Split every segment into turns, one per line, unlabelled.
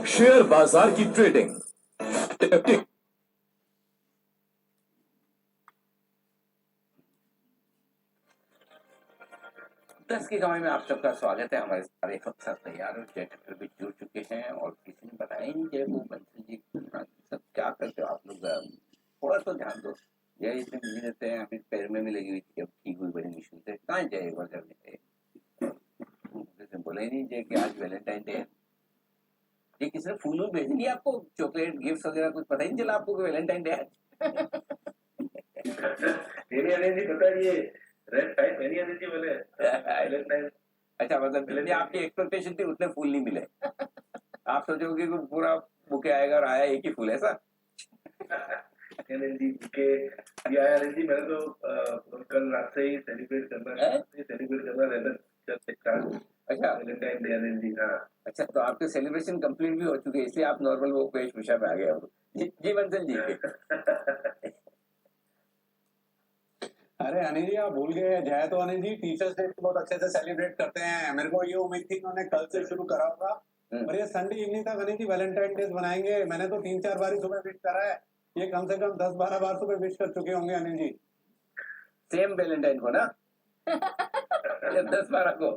Share बाजार की trading.
दस की कमाई में आप सबका स्वागत है। हमारे सारे अफसर तैयार और चैटर भी जुड़ चुके हैं और किसी ने बताया नहीं जय वो बंसल जी सब क्या करते हो आप लोग, थोड़ा सा ध्यान दो। जय इतने बिजी रहते हैं, अभी पैर में भी लगी हुई थी, अब ठीक हुई बड़ी मुश्किल से। कहाँ है जय? एक बार करने जैसे बोला ही नहीं जय कि आज वैलेंटाइन डे है। ये किसने फूल वूल भेज दिया आपको, चॉकलेट गिफ्ट वगैरह? कुछ पता ही नहीं चला आपको कि वैलेंटाइन डे है?
जी पता है, ये रेड टाई पहनी आती थी पहले वैलेंटाइन।
अच्छा, मतलब जितनी आपकी एक्सपेक्टेशन थी उतने फूल नहीं मिले। आप सोचोगे कि पूरा बुके आएगा और आया एक ही फूल, ऐसा?
जी बुके दिया है जी। मैंने तो कल रात से ही सेलिब्रेट करना रहता।
अच्छा
वैलेंटाइन डे जी। हाँ
अच्छा, तो आपके सेलिब्रेशन कंप्लीट भी हो चुके हैं, इसलिए आप नॉर्मल वो वेशभूषा में आ गए हो। जी बंसल जी के।
अरे अनिल जी, आप भूल गए। जय तो अनिल जी टीचर्स डे बहुत अच्छे से सेलिब्रेट करते हैं। मेरे को ये उम्मीद थी कि उन्होंने कल से शुरू करा होगा, और ये संडे इवनिंग तक अनिल जी वैलेंटाइन डे बनाएंगे। मैंने तो 3-4 बार ही सुबह विश करा है, ये कम से कम 10-12 बार सुबह विश कर चुके होंगे अनिल जी।
सेम वैलेंटाइन को ना? या 10-12 को?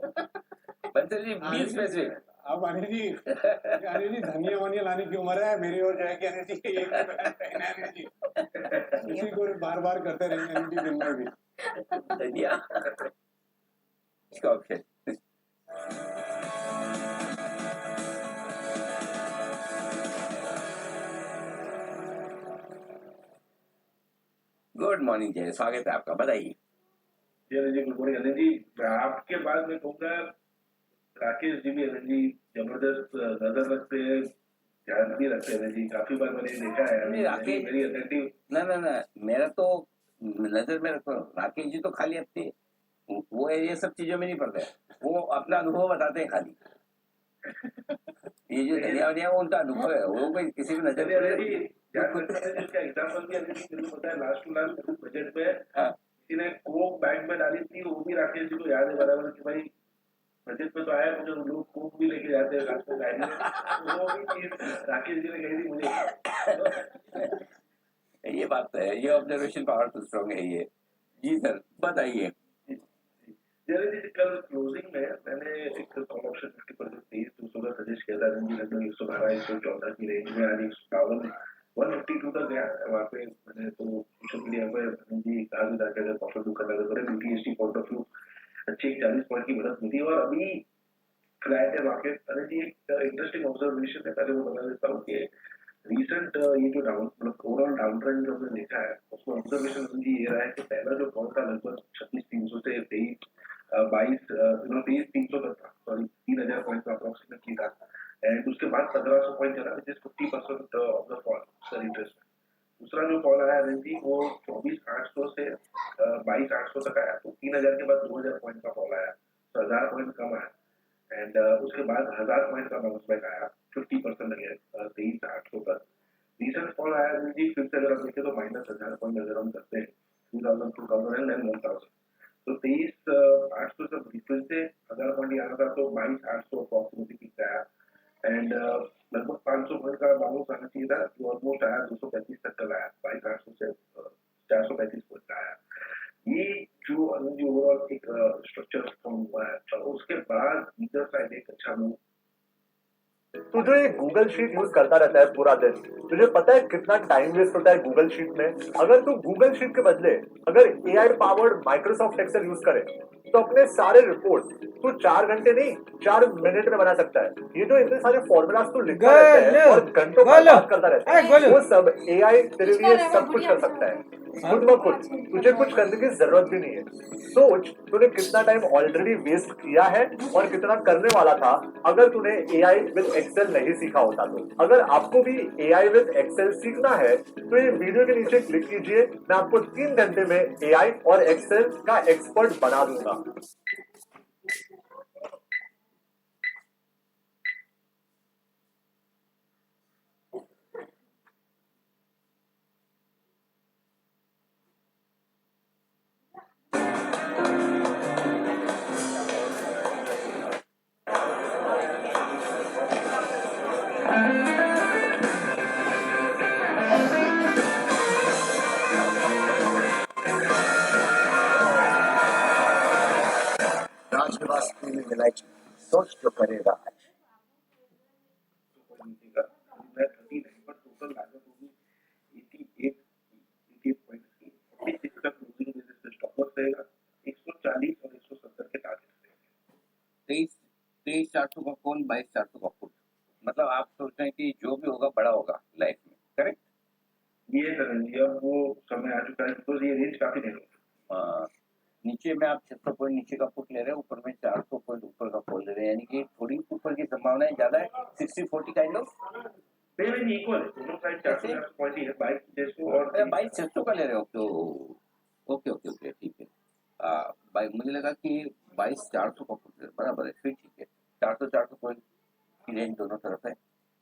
Bansal G be specific.
अब अनिल जी धनिया वनिया लाने की उम्र है मेरी और जय की। अनिल जी एक ही वैलेंटाइन है अनिल जी, इसी को बार बार करते रहेंगे अनिल जी दिन में भी।
धनिया इसका ऑप्शन। गुड मॉर्निंग जय, स्वागत है आपका, बताइए।
जी गुड मॉर्निंग अनिल जी। आपके बाद में कहूँगा राकेश जी भी अनिल जी जबरदस्त नजर रखते हैं, ध्यान भी रखते हैं जी। काफी बार मैंने देखा है।
नहीं, राकेश
वेरी अटेंटिव।
ना मेरा तो नजर में रखो, राकेश जी तो खाली अपने वो ये सब चीजों में नहीं पड़ते, वो अपना अनुभव बताते हैं खाली। ये जो धनिया वनिया वो उनका अनुभव है, वो कोई किसी भी नजर
इसका एग्जाम्पल भी अनिल जी मुझे पता है। लास्ट टू लास्ट बजट में किसी ने कोक बैग में डाली थी, वो भी राकेश जी को याद है बराबर कि भाई बजट में तो आया, मुझे लोग कोक भी लेके जाते हैं रात को गाड़ी में। वो भी चीज राकेश जी ने कही थी मुझे।
ये बात है, ये ऑब्जर्वेशन पावर तो स्ट्रॉन्ग है ये। जी सर बताइए।
कल क्लोजिंग में मैंने एक कॉल ऑप्शन 50% 23-200 का सजेस्ट किया था। लगभग 112-114 की रेंज में आज 152 तक गया। वहाँ पे मैंने तो सोशल मीडिया पर जी कहा भी था कि अगर प्रॉफिट बुक करना तो बीटीएसटी पॉइंट ऑफ व्यू अच्छी 40 पॉइंट की मदद मिली और अभी फ्लैट है मार्केट। अरे जी एक इंटरेस्टिंग ऑब्जर्वेशन है, पहले वो बता देता हूँ कि रिसेंट ये जो डाउन मतलब ओवरऑल डाउन ट्रेंड जो हमने देखा है उसमें ऑब्जर्वेशन मुझे ये रहा है कि पहला जो कॉल था लगभग 36,300 से 23,300 तक था। सॉरी 3,000 पॉइंट का अप्रोक्सीमेटली था। एंड उसके बाद 1,700 पॉइंट चला, which is 50% of the fall sir interest में। दूसरा जो कॉल आया जी वो 24,800 से 22,800 तक आया, तो 3,000 के बाद 2,000 पॉइंट का फॉल आया, तो 1,000 पॉइंट कम आया। एंड उसके बाद 1,000 पॉइंट का बाउंस बैक आया 50% अगेन 23,800 पर। रिसेंट फॉल आया जी फिर से अगर आप देखें तो -1,000 पॉइंट अगर हम करते हैं 2000, 2000 एंड 1000, तो 23,800 से फिर से 1,000 पॉइंट आना था, तो 22,800 अप्रोक्सीमेटली पीक आया। एंड लगभग 500 पॉइंट का बाउंस आना चाहिए था, जो ऑलमोस्ट आया 235 तक का आया, 22,800 से 435 पॉइंट का आया। ये जो ओवरऑल एक स्ट्रक्चर फॉर्म हुआ है, तो उसके बाद इधर साइड एक अच्छा मूव।
तू जो ये गूगल शीट यूज करता रहता है पूरा दिन, तुझे पता है कितना टाइम वेस्ट होता है गूगल शीट में? अगर तू गूगल शीट के बदले अगर AI powered Microsoft Excel use करे तो अपने सारे रिपोर्ट तू 4 घंटे नहीं 4 मिनट में बना सकता है। ये जो इतने सारे फॉर्मूलाज तू लिखता रहता है और घंटों बात करता रहता है, वो सब एआई तेरे लिए सब कुछ कर सकता है खुद ब खुद। तुझे कुछ करने की जरूरत भी नहीं है। सोच तूने कितना टाइम ऑलरेडी वेस्ट किया है और कितना करने वाला था अगर तूने एआई विद एक्सेल नहीं सीखा होता। तो अगर आपको भी एआई विद एक्सेल सीखना है तो ये वीडियो के नीचे क्लिक कीजिए, मैं आपको 3 घंटे में एआई और एक्सेल का एक्सपर्ट बना दूंगा। राजनिवास प्रीमियम इलायची सोच जो करेगा आज।
नीचे का 39 पर टोटल लागत होगी 88.46 का क्लोजिंग रेजिस्टेंस स्टॉप लॉस रहेगा 140 और 170 के टारगेट रहेंगे।
23,400 का कौन, 22,400 का पुट, मतलब आप सोच रहे हैं कि जो भी होगा बड़ा होगा लाइफ में, करेक्ट?
ये करें जी, अब वो समय आ चुका है बिकॉज ये रेंज काफी नहीं होगा।
नीचे में आप 600 पॉइंट नीचे का पुट ले रहे हैं, ऊपर में 400 पॉइंट ऊपर का कॉल ले रहे हैं, यानी कि थोड़ी ऊपर की संभावनाएं ज्यादा है, 60-40 काइंड ऑफ।
नहीं इक्वल है दोनों साइड 400 पॉइंट ही है 22,600 और
22,600 का ले रहे हो तो ओके ओके ओके ठीक है। भाई मुझे लगा कि 22,400 का पुट ले रहे हो, बराबर है, फिर ठीक है। 400 पॉइंट की रेंज दोनों तरफ है,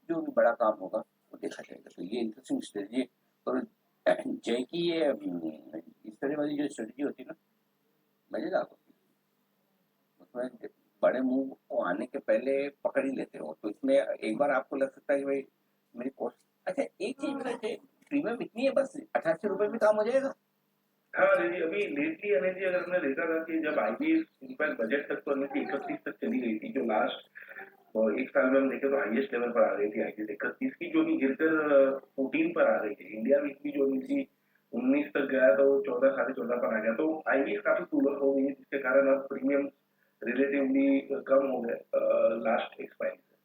जो भी बड़ा काम होगा वो देखा जाएगा। तो ये इंटरेस्टिंग स्ट्रेटजी है। और जय की ये इस तरह वाली जो स्ट्रेटजी होती है ना, मजेदार होती है। उसमें बड़े मूव को आने के पहले पकड़ ही लेते हो, तो इसमें एक बार आपको लग सकता है कि भाई मेरी कॉस्ट, अच्छा एक चीज बता, प्रीमियम इतनी है बस 88 रुपए में काम हो जाएगा?
हाँ जी, अभी लेटली एनर्जी अगर हमने देखा था कि जब आई इनफैक्ट बजट तक तो एनर्जी 31 तक चली गई थी, जो लास्ट और एक साल में हम देखे तो हाईएस्ट लेवल पर आ गई थी आई 31 की, जो भी गिरकर 14 पर आ गई थी। इंडिया वीक भी जो थी 19 तक गया तो 14 14.5 पर आ गया, तो आई काफी कूलर हो गई है, जिसके कारण अब प्रीमियम रिलेटिवली कम हो गए लास्ट एक्सपायरी से।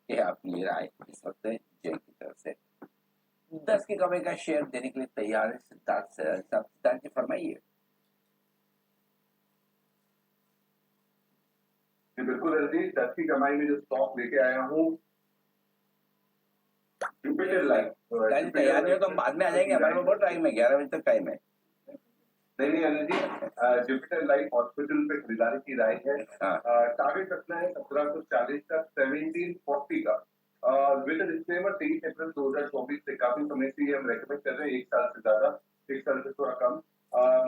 ये आप ले रहा है इस वक्त जय की तरफ से 10 की कमाई का शेयर देने के लिए तैयार है सिद्धार्थ जी, फरमाइए।
बिल्कुल रजनीश, 10 की कमाई में जो स्टॉक लेके आया हूँ जुपिटर लाइफ।
तैयार नहीं हो तो हम बाद में आ जाएंगे, हमारे पास बहुत टाइम है, 11 बजे तक टाइम है।
नहीं Anil ji, Jupiter life hospital पे खरीदारी की राय है। टारगेट रखना है 1740 का, 1740 का। विद डिस्क्लेमर 23 अप्रैल 2024 से काफी समय से हम रेकमेंड कर रहे हैं, 1 साल से ज्यादा, 1 साल से थोड़ा कम।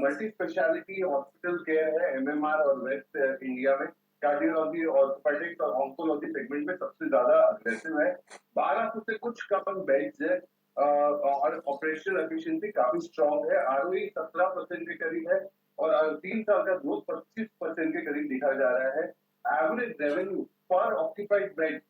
मल्टी स्पेशलिटी हॉस्पिटल केयर है, एमएमआर और वेस्ट इंडिया में कार्डियोलॉजी, ऑर्थोपेडिक्स और ऑन्कोलॉजी सेगमेंट में सबसे ज्यादा अग्रेसिव है। 1200 से कुछ कम बेड्स है और ऑपरेशनल एफिशिएंसी काफी स्ट्रांग है। आरओई 17% के करीब है और 3 साल का ग्रोथ 25% के करीब दिखा जा रहा है। एवरेज रेवेन्यू पर ऑक्यूपाइड बेड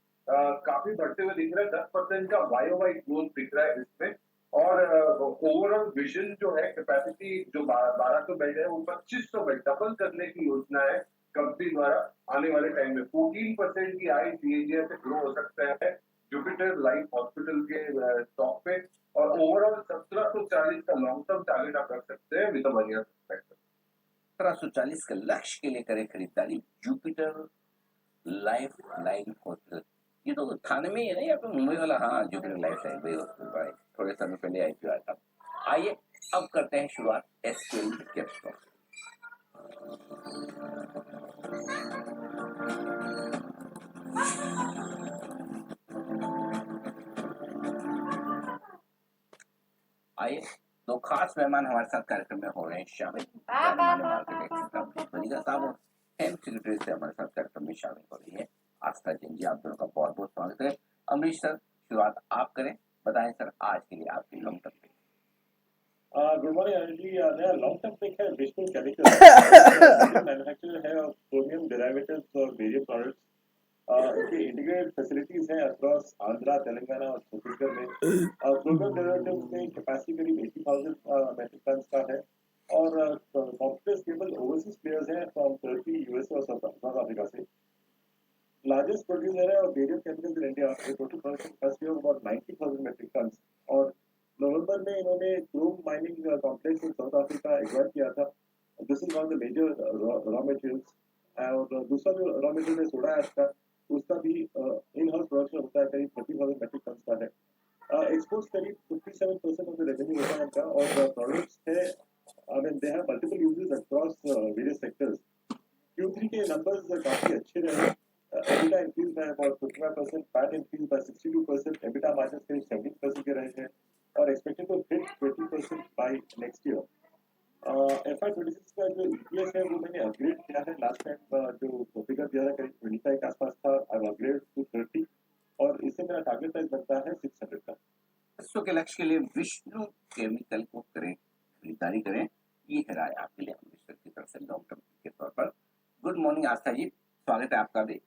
काफी बढ़ते हुए दिख रहा है, 10% का वाई ग्रोथ दिख रहा है इसमें। और ओवरऑल विजन जो है, कैपेसिटी जो 1200 बेड है वो 2500 बेड डबल करने की योजना है कंपनी द्वारा आने वाले टाइम में। 14% की आई सीएजीआर से ग्रो हो सकता है जुपिटर लाइफ हॉस्पिटल के स्टॉक पे, और ओवरऑल 1740 का लॉन्ग टर्म टारगेट आप रख सकते हैं विद अ 1 ईयर परस्पेक्टिव।
1740 के लक्ष्य के लिए करें खरीदारी जुपिटर लाइफ लाइन हॉस्पिटल। ये तो थाने में ही है ना, या फिर मुंबई वाला? हाँ, जुपिटर लाइफ लाइन वही हॉस्पिटल भाई, थोड़े समय पहले आईपीओ आया था। आइए अब करते हैं शुरुआत एसक्यूएल कैप स्टॉक। आइए, दो खास मेहमान हमारे साथ कार्यक्रम में हो रहे हैं शामिल, वनीता साहब और हेल्थ सेक्रेटरी से हमारे साथ कार्यक्रम में शामिल हो रही है आस्था जैन जी। आप दोनों का बहुत बहुत स्वागत है। अमरीश सर, शुरुआत आप करें, बताएं सर आज के लिए आपकी long term pick.
Good morning Anil ji. मेरा लॉन्ग टर्म पिक है विष्णु केमिकल, मैन्युफैक्चरर है ऑफ क्रोमियम डेरिवेटिव्स और वेरियस प्रोडक्ट्स। इनकी इंटीग्रेटेड फैसिलिटीज हैं अक्रॉस आंध्रा, तेलंगाना और छत्तीसगढ़ में। क्रोमियम डेरिवेटिव्स में कैपेसिटी करीब 80,000 मेट्रिक टन का है और कॉम्पिटिटर्स केवल ओवरसीज प्लेयर्स हैं फ्रॉम टर्की, यूएसए और साउथ अफ्रीका से। लार्जेस्ट प्रोड्यूसर है of various chemicals in India, total production capacity of about 90,000 metric ton. और नवंबर में इन्होंने chrome mining complex in South Africa acquire किया था। This is one of the major raw materials. और दूसरा जो रॉ मटेरियल है सोडा ऐश का, उसका भी इन हाउस प्रोडक्शन होता है, करीब 30,000 मेट्रिक टन का है। एक्सपोर्ट्स करीब 57% ऑफ द रेवेन्यू होता है इनका, और प्रोडक्ट्स है I mean they have multiple uses across various sectors. Q3 के नंबर्स काफी अच्छे रहे। EBITDA increased by about 55%, PAT increased by 62%, EBITDA margins करीब 17% के रहे हैं और expected to hit 20% by next year. FY26 का जो EPS है वो मैंने अपग्रेड किया है। लास्ट टाइम जो फिगर दिया था करीब 25 के आसपास था, आई अपग्रेड टू 30 और इससे मेरा टारगेट प्राइस बनता है 600 का।
बच्चों के लक्ष्य के लिए विष्णु केमिकल को करें, खरीदारी करें, ये है राय आपके लिए अमृतसर की तरफ से लॉन्ग टर्म के तौर पर। गुड मॉर्निंग आस्था जी, स्वागत है आपका भी।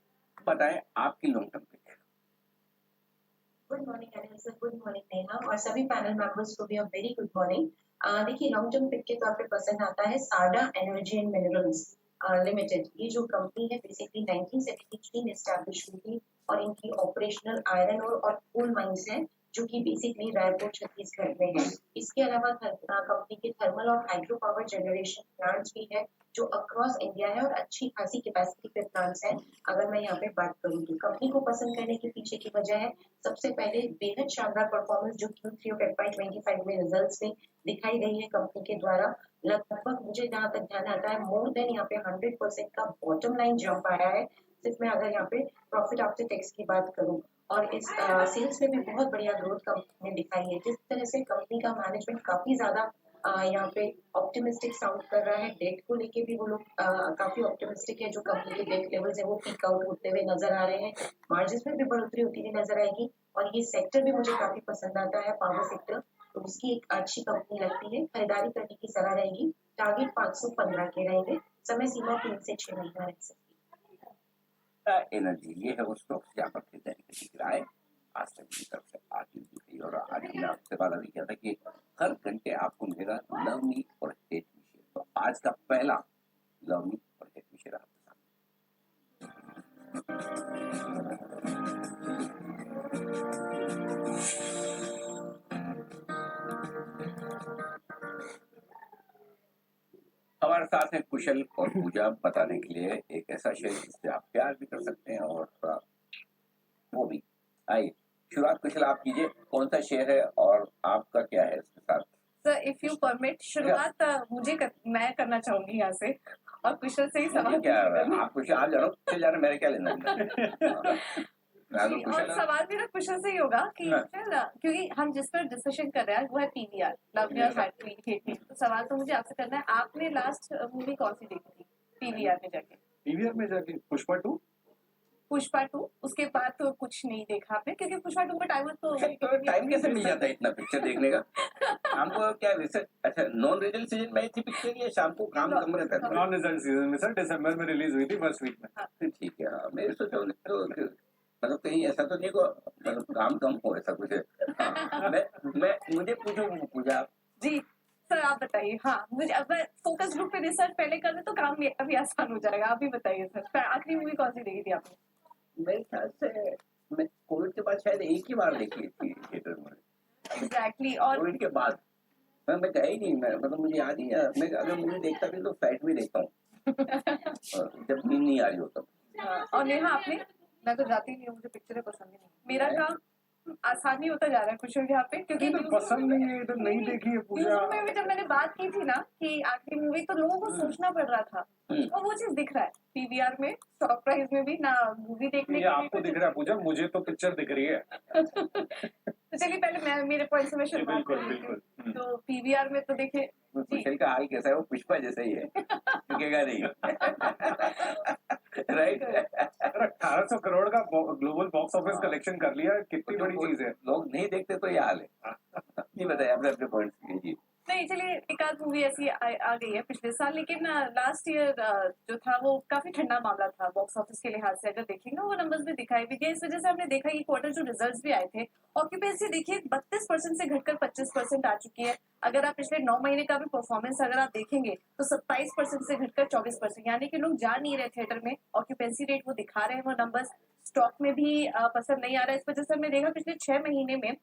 बताएं आपकी long term pick.
Good morning Anil sir, good morning Neha और सभी पैनल मेंबर्स को भी अ वेरी गुड मॉर्निंग। देखिए लॉन्ग टर्म पिक के तौर पे पसंद आता है साडा एनर्जी एंड मिनरल्स लिमिटेड। ये जो कंपनी है बेसिकली 1973 में एस्टैब्लिश हुई थी और इनकी ऑपरेशनल आयरन और कोल माइंस हैं जो कि बेसिकली रायपुर छत्तीसगढ़ में है। इसके अलावा कंपनी के थर्मल और हाइड्रो पावर जनरेशन प्लांट्स भी है जो अक्रॉस इंडिया है और अच्छी खासी कैपेसिटी पे प्लांट्स हैं। अगर मैं यहाँ पे बात करूँ तो कंपनी को पसंद करने के पीछे की वजह है सबसे पहले बेहद शानदार परफॉर्मेंस जो Q3 और FY25 में रिजल्ट्स में दिखाई गई है कंपनी के द्वारा। लगभग मुझे जहाँ तक ध्यान आता है मोर देन यहाँ पे 100% का बॉटम लाइन जंप आया है। सिर्फ मैं अगर यहाँ पे प्रॉफिट आफ्टर टैक्स की बात करूँ और इस सेल्स में भी बहुत बढ़िया ग्रोथ कंपनी ने दिखाई है। जिस तरह से कंपनी का मैनेजमेंट काफी ज्यादा यहाँ पे ऑप्टिमिस्टिक साउंड कर रहा है, डेट को लेके भी वो लोग काफी ऑप्टिमिस्टिक है। जो कंपनी के डेट लेवल्स है वो पीक आउट होते हुए नजर आ रहे हैं, मार्जिन में भी बढ़ोतरी होती हुई नजर आएगी और ये सेक्टर भी मुझे काफी पसंद आता है पावर सेक्टर, तो उसकी एक अच्छी कंपनी लगती है। खरीदारी करने की सलाह रहेगी। टारगेट 515 के रहेंगे, समय सीमा 3 से 6 महीना रह सकती है।
एनर्जी ये है वो स्टॉक जहाँ पर खरीदारी करने की राय आज तक की तरफ से आती हुई और आज हमने आपसे वादा भी किया था कि हर घंटे आपको मिलेगा लवनी और हेट विषय। तो आज का पहला लवनी और हेट विषय रहा। हमारे साथ हैं कुशल और पूजा बताने के लिए एक ऐसा शेयर जिससे आप प्यार भी कर सकते हैं और वो भी। आइए शुरुआत कुशल आप कीजिए, कौन सा शेयर है और आपका क्या है इसके साथ?
सर इफ यू परमिट शुरुआत मैं करना चाहूंगी यहाँ से और कुशल से ही सवाल
क्या
करना।
आप कुशल आप जानो कुशल जाने मेरे क्या लेना
जी, और सवाल मेरा कुशल से ही होगा कि क्योंकि हम जिस पर डिस्कशन कर रहे हैं वो है पीवीआर लवली और हेट। तो सवाल तो मुझे आपसे करना है, आपने लास्ट मूवी कौन सी देखी थी पीवीआर में जाके? पुष्पा 2, उसके बाद तो कुछ नहीं देखा आपने क्योंकि पुष्पा 2 का टाइम तो
टाइम कैसे मिल जाता है इतना पिक्चर देखने का? हमको क्या रिसर्च, अच्छा नॉन रिजल्ट सीजन में थी पिक्चर या शाम को काम कम रहता था?
नॉन रिजल्ट सीजन में सर, दिसंबर में रिलीज हुई थी फर्स्ट वीक में।
ठीक है, हाँ मैं सोचा तो मतलब कहीं ऐसा तो नहीं को मतलब काम कम हो ऐसा कुछ है। हाँ, मैं मुझे पूछा
जी सर आप बताइए। हाँ मुझे अब फोकस ग्रुप पे रिसर्च पहले कर दे तो काम मेरा भी आसान हो जाएगा। आप भी बताइए सर, आखिरी मूवी कौन सी देखी थी आपने?
मेरे ख्याल से मैं कोविड के बाद शायद एक ही बार देखी थी थिएटर में।
एग्जैक्टली और
कोविड के बाद मैं गया ही नहीं, मैं मतलब मुझे याद ही है। मैं अगर मूवी देखता भी तो फ्लाइट में देखता हूँ जब नींद नहीं आ रही हो तब।
और नेहा आपने? मैं तो जाती नहीं हूँ, मुझे पिक्चरें पसंद ही नहीं। मेरा काम आसानी होता जा रहा है कुछ यहाँ पे क्योंकि
पसंद नहीं है तो नहीं देखी है पूजा।
में भी जब मैंने बात की थी ना कि आखिरी मूवी तो लोगों को सोचना पड़ रहा था और वो चीज दिख रहा है पीवीआर में, स्टॉक प्राइस में भी ना मूवी देखने
ये आपको दिख रहा है पूजा, मुझे तो पिक्चर दिख रही है।
तो चलिए पहले मैं मेरे पॉइंट से मैं शुरुआत कर रही हूँ। तो पीवीआर में तो देखिए
कुशल का हाल कैसा है, वो पुष्पा जैसा ही है, झुकेगा नहीं। राइट
1800 करोड़ का ग्लोबल बॉक्स ऑफिस कलेक्शन कर लिया, कितनी बड़ी चीज है।
लोग नहीं देखते तो ये हाल है। नहीं बताइए आपने अपने पॉइंट कीजिए।
नहीं चलिए एक आध मूवी ऐसी आ गई है पिछले साल, लेकिन लास्ट ईयर जो था वो काफी ठंडा मामला था बॉक्स ऑफिस के लिहाज से। अगर देखेंगे वो नंबर्स भी दिखाई भी दिए, इस वजह से हमने देखा ये क्वार्टर जो रिजल्ट्स भी आए थे, ऑक्यूपेंसी देखिए 32% से घटकर 25% आ चुकी है। अगर आप पिछले 9 महीने का भी परफॉर्मेंस अगर आप देखेंगे तो 27% से घटकर 24%, यानी कि लोग जा नहीं रहे थिएटर में। ऑक्यूपेंसी रेट वो दिखा रहे हैं वो नंबर्स, स्टॉक में भी पसंद नहीं आ रहा है। इस वजह से हमने देखा पिछले 6 महीने में,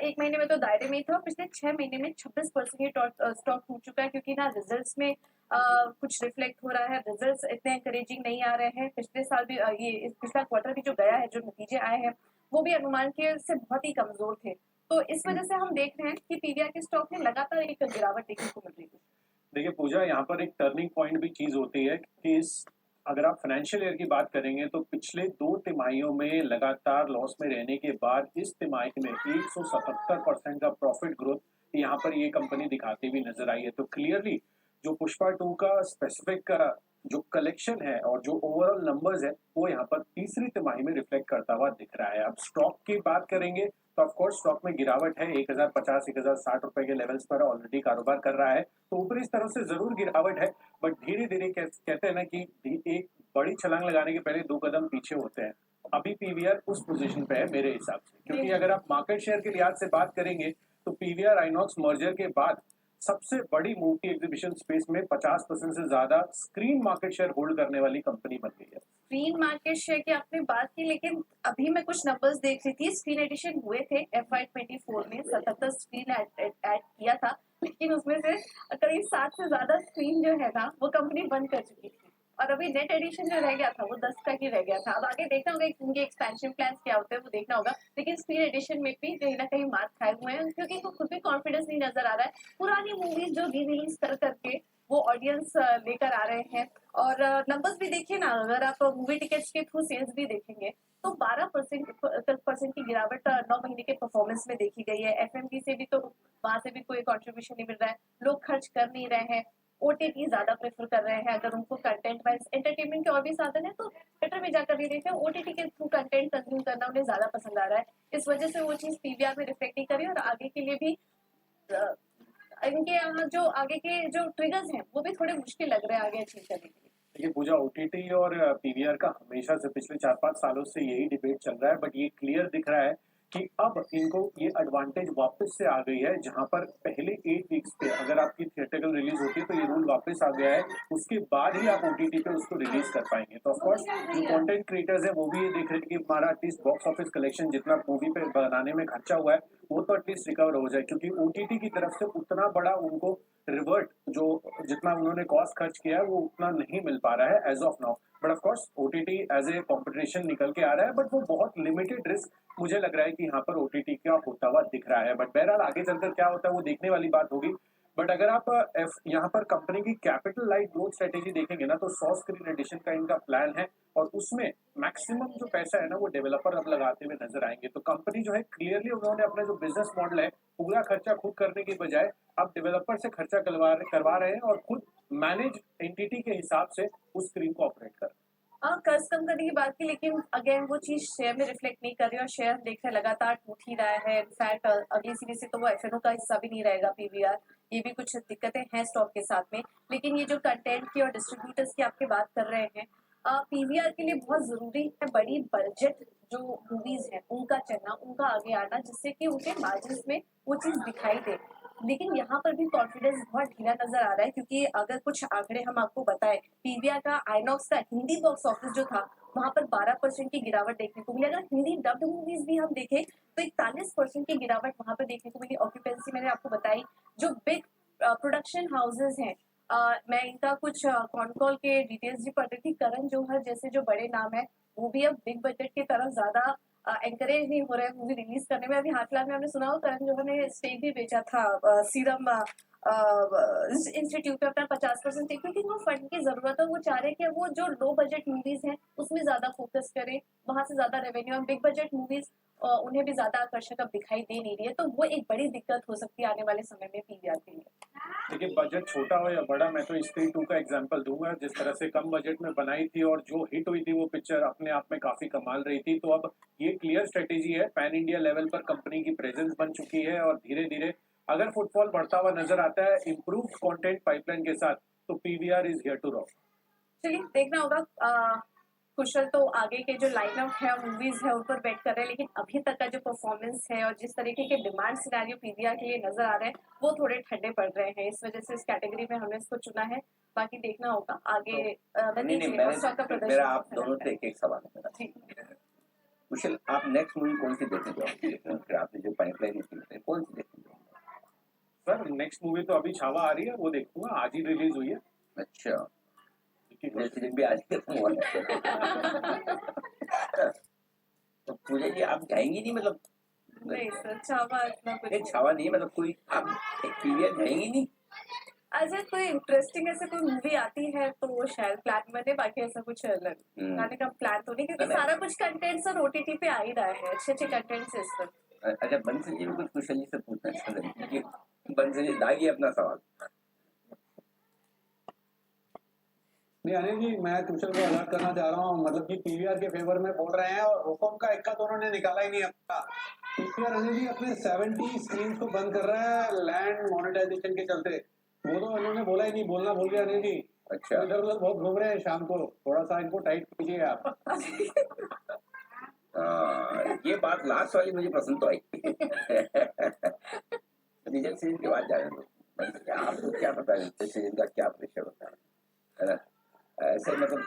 एक महीने में तो दायरे में ही था, पिछले 6 महीने में 26% ये स्टॉक टूट चुका है क्योंकि ना रिजल्ट्स में कुछ रिफ्लेक्ट हो रहा है, रिजल्ट्स इतने एनकरेजिंग नहीं आ रहे हैं। पिछले साल भी ये पिछला क्वार्टर भी जो गया है, जो नतीजे आए हैं वो भी अनुमान के से बहुत ही कमजोर थे। तो इस वजह से हम देख रहे हैं कि पीवीआर के स्टॉक में लगातार एक गिरावट देखने को मिल रही है।
देखिए पूजा, यहाँ पर एक टर्निंग पॉइंट भी चीज होती है कि अगर आप फाइनेंशियल ईयर की बात करेंगे तो पिछले 2 तिमाहियों में लगातार लॉस में रहने के बाद इस तिमाही में 177% का प्रॉफिट ग्रोथ यहाँ पर ये कंपनी दिखाती हुई नजर आई है। तो क्लियरली जो पुष्पा 2 का स्पेसिफिक जो कलेक्शन है और जो ओवरऑल नंबर्स है वो यहाँ पर तीसरी तिमाही में रिफ्लेक्ट करता हुआ दिख रहा है। अब स्टॉक की बात करेंगे तो ऑफकोर्स स्टॉक में गिरावट है, 1050 1060 रुपए के लेवल्स पर ऑलरेडी कारोबार कर रहा है, तो ऊपरी स्तर से जरूर गिरावट है, बट धीरे धीरे कहते हैं ना कि एक बड़ी छलांग लगाने के पहले 2 कदम पीछे होते हैं। अभी पीवीआर उस पोजीशन पे है मेरे हिसाब से, क्योंकि अगर आप मार्केट शेयर के लिहाज से बात करेंगे तो पीवीआर आइनॉक्स मर्जर के बाद सबसे बड़ी मूवी एग्जीबिशन स्पेस में 50% से ज्यादा स्क्रीन मार्केट शेयर होल्ड करने वाली कंपनी बन गई है।
स्क्रीन मार्केट शेयर की आपने बात की, लेकिन अभी मैं कुछ नंबर्स देख रही थी, स्क्रीन एडिशन हुए थे FY24 में 77 स्क्रीन ऐड किया था, लेकिन उसमें से करीब 60 से ज्यादा स्क्रीन जो है ना वो कंपनी बंद कर चुकी थी, और अभी नेट एडिशन जो रह गया था वो 10 तक ही रह गया था। अब आगे देखना होगा उनके एक्सपेंशन प्लान्स क्या होते हैं, वो देखना होगा, लेकिन स्क्रीन एडिशन में भी कहीं ना कहीं मार खाए हुए हैं, क्योंकि इनको खुद भी कॉन्फिडेंस नहीं नजर आ रहा है। पुरानी मूवीज जो री रिलीज कर करके वो ऑडियंस लेकर आ रहे हैं, और नंबर्स भी देखिए ना, अगर आप मूवी टिकट्स के थ्रू सेल्स भी देखेंगे तो 12% की गिरावट 9 महीने के परफॉर्मेंस में देखी गई है। एफएमवी से भी तो वहां से भी कोई कंट्रीब्यूशन नहीं मिल रहा है, लोग खर्च कर नहीं रहे हैं, ओटीटी ज्यादा प्रेफर कर रहे हैं। अगर उनको कंटेंट वाइज एंटरटेनमेंट के और भी साधन है तो थिएटर में जाकर भी देखते हैं, ओटीटी के थ्रू कंटेंट कंज्यूम करना उन्हें ज्यादा पसंद आ रहा है, इस वजह से वो चीज पीवीआर में रिफ्लेक्ट नहीं करी, और आगे के लिए भी इनके यहाँ जो आगे के जो ट्रिगर्स हैं वो भी थोड़े मुश्किल लग रहे हैं आगे अचीव करने के लिए।
देखिए पूजा, ओटीटी और पीवीआर का हमेशा से पिछले 4-5 सालों से यही डिबेट चल रहा है, बट ये क्लियर दिख रहा है कि अब इनको ये एडवांटेज वापस से आ गई है, जहां पर पहले 8 वीक्स पे अगर आपकी थिएटरकल रिलीज होती है तो ये रूल वापस आ गया है, उसके बाद ही आप ओटीटी पे उसको रिलीज कर पाएंगे। तो ऑफकोर्स जो कंटेंट क्रिएटर्स है वो भी ये देख रहे हैं कि हमारा एटलीस्ट बॉक्स ऑफिस कलेक्शन जितना मूवी पे बनाने में खर्चा हुआ है वो तो एटलीस्ट रिकवर हो जाए, क्योंकि ओटीटी की तरफ से उतना बड़ा उनको रिवर्ट जो जितना उन्होंने कॉस्ट खर्च किया है वो उतना नहीं मिल पा रहा है as of now. But of course OTT as a competition निकल के आ रहा है, बट वो बहुत लिमिटेड रिस्क मुझे लग रहा है कि यहाँ पर ओटीटी का होता हुआ दिख रहा है। बट बहरहाल आगे चलकर क्या होता है वो देखने वाली बात होगी। बट अगर आप यहाँ पर कंपनी की कैपिटल लाइट ग्रोथ स्ट्रेटेजी देखेंगे ना तो 100 स्क्रीन एडिशन का इनका प्लान है, और उसमें मैक्सिमम जो पैसा है ना वो डेवलपर अब लगाते हुए नजर आएंगे। तो कंपनी जो है क्लियरली उन्होंने अपना जो बिजनेस मॉडल है पूरा खर्चा खुद करने की बजाय अब डेवलपर से खर्चा करवा रहे हैं और खुद मैनेज एंटिटी के हिसाब से उस स्क्रीन को ऑपरेट कर रहे हैं।
हाँ, कर्ज कम करने की बात की, लेकिन अगेन वो चीज शेयर में रिफ्लेक्ट नहीं कर रही, और शेयर देख रहे लगातार टूट ही रहा है। इनफैक्ट अगली सीरीज से तो वो एफएनओ का हिस्सा भी नहीं रहेगा पीवीआर, ये भी कुछ दिक्कतें हैं स्टॉक के साथ में। लेकिन ये जो कंटेंट की और डिस्ट्रीब्यूटर्स की आपकी बात कर रहे हैं, पीवीआर के लिए बहुत जरूरी है बड़ी बजट जो मूवीज हैं उनका चलना, उनका आगे आना, जिससे कि उनके मार्जिन में वो चीज दिखाई दे। लेकिन यहाँ पर भी कॉन्फिडेंस बहुत ढीला नजर आ रहा है, क्योंकि अगर कुछ आंकड़े हम आपको बताएं, पीवीआर का आइनॉक्स का हिंदी बॉक्स ऑफिस जो था वहां पर 12% की गिरावट देखने को मिली। अगर हिंदी डब्ड मूवीज भी हम देखें तो 41% की गिरावट वहां पर देखने को मिली। ऑक्यूपेंसी मैंने आपको बताई। जो बिग प्रोडक्शन हाउसेज हैं, मैं इनका कुछ कॉन कॉल के डिटेल्स भी पढ़ रही थी, करण जौहर जैसे जो बड़े नाम है वो भी अब बिग बजट की तरफ ज्यादा एंकरेज नहीं हो रहे हैं मूवी रिलीज करने में। अभी हाल फिलहाल में हमने सुना हो करण जौहर ने स्टेक भी बेचा था सीरम इंस्टीट्यूट पे अपना 50% स्टेक, क्योंकि वो फंड की जरूरत है। वो चाह रहे हैं कि वो जो लो बजट मूवीज हैं उसमें ज्यादा फोकस करें, वहां से ज्यादा रेवेन्यू। बिग बजट मूवीज उन्हें भी ज्यादा आकर्षक अब दिखाई दे नहीं रही है, तो वो एक बड़ी दिक्कत हो सकती है आने वाले समय में पीवीआर के लिए।
देखिए बजट छोटा हो या बड़ा, मैं तो स्त्री 2 का एग्जांपल दूंगा, जिस तरह से कम बजट में बनाई थी और जो हिट हुई थी वो पिक्चर अपने आप में काफी कमाल रही थी। तो अब ये क्लियर स्ट्रेटेजी है, पैन इंडिया लेवल पर कंपनी की प्रेजेंस बन चुकी है, और धीरे धीरे अगर फुटफॉल बढ़ता हुआ नजर आता है इम्प्रूव कंटेंट पाइपलाइन के साथ तो PVR is here to rock.
चलिए देखना होगा। कुशल तो आगे के जो लाइनअप है मूवीज है उन पर बेट कर रहे हैं, लेकिन अभी तक का जो परफॉर्मेंस है और जिस तरीके के डिमांड सिनेरियो पीवीआर के लिए नजर आ रहे हैं वो थोड़े ठंडे पड़ रहे हैं, इस वजह से इस कैटेगरी में हमने इसको चुना है। बाकी देखना होगा आगे।
मेरा आप दोनों से एक सवाल है मेरा।
जी
कुशल, आप नेक्स्ट मूवी कौन सी देखने जाओगे? फिर आपने जो पाइपलाइन है कौन सी देखने जाओगे?
सर नेक्स्ट मूवी तो अभी छावा आ रही है, वो देखूंगा, आज ही रिलीज हुई है।
अच्छा, भी आज खत्म हुआ है। तो पूजा जी आप जाएंगी नहीं, मतलब
नहीं सर, छावा इतना कुछ
छावा नहीं, मतलब कोई आप पीवीआर जाएंगी नहीं?
अच्छा, कोई इंटरेस्टिंग ऐसे कोई मूवी आती है तो वो शायद प्लान बने, बाकी ऐसा कुछ जाने का प्लान तो नहीं, क्योंकि सारा कुछ कंटेंट सर ओटीटी पे आ ही रहा है, अच्छे अच्छे कंटेंट से इस पर।
अच्छा, बंसल जी भी कुछ कुशल जी से पूछना है, बंसल जी दागी अपना सवाल।
नहीं अनिल जी, मैं कुशल को अलर्ट करना चाह रहा हूँ, मतलब कि पीवीआर के फेवर में बोल रहे हैं और हुकुम का इक्का तो उन्होंने निकाला ही नहीं अपना। पीवीआर अनिल जी अपने 70 स्क्रीन को बंद कर रहा है लैंड मोनेटाइजेशन के चलते। वो तो उन्होंने बोला ही नहीं, बोलना भूल गया अनिल जी।
अच्छा।
इधर उधर बहुत घूम रहे हैं शाम को, थोड़ा सा इनको टाइट कीजिए आप।
ये बात लास्ट वाली मुझे पसंद तो आई। रिजल्ट सीजन के बाद जाने दो, आपको क्या पता रिजल्ट सीजन का क्या प्रेशर होता है ना? ऐसे मतलब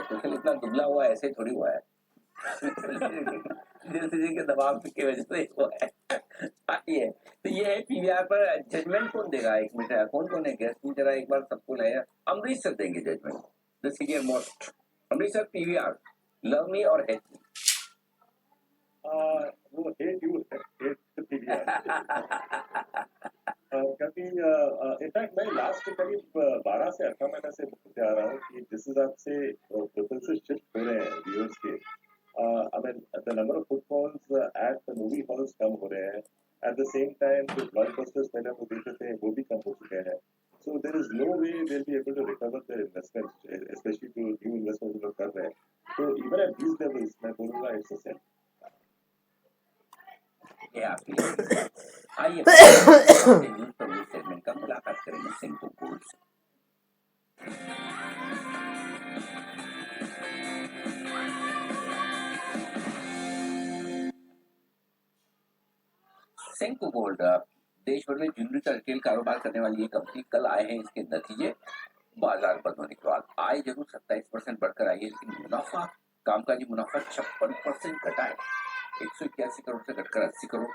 कुशल इतना दुबला हुआ ऐसे थोड़ी हुआ है। रिजल्ट सीजन के दबाव की वजह से हुआ है। ये तो ये है पीवीआर पर जजमेंट कौन देगा? एक मिनट, कौन कौन है गेस्ट में, जरा एक बार सबको लाया। अमरीश सर देंगे judgement, the senior most. Amrish sir, PVR love me और हेट मी?
वो हेट यू हेट पीवीआर, क्योंकि इनफैक्ट मैं लास्ट करीब 12 से 18 महीने से बोलते आ रहा हूँ कि जिस हिसाब से प्रेफरेंसेस शिफ्ट हो रहे हैं व्यूअर्स के, I mean the number of footfalls at the movie halls कम हो रहे हैं, एट द सेम टाइम जो ब्लॉकबस्टर्स पहले हम देखते थे वो भी कम हो चुके हैं। So there is no way they will be able to recover their investment, specially जो न्यू इन्वेस्टमेंट लोग कर रहे हैं। तो इवन एट दीस लेवल्स मैं बोलूँगा इट्स अ सेल।
ये आपकी आइए न्यूज़ पर न्यूज़ सेगमेंट का मुलाकात करेंगे सिंह गोल्ड से। सेंको गोल्ड देश भर में ज्वेलरी का रिटेल कारोबार करने वाली ये कंपनी, कल आए हैं इसके नतीजे बाजार बंद होने के बाद। आय जरूर 27% बढ़कर आई है, लेकिन मुनाफा, कामकाजी मुनाफा 56% घटा है, 181 करोड़ से घटकर 80 करोड़।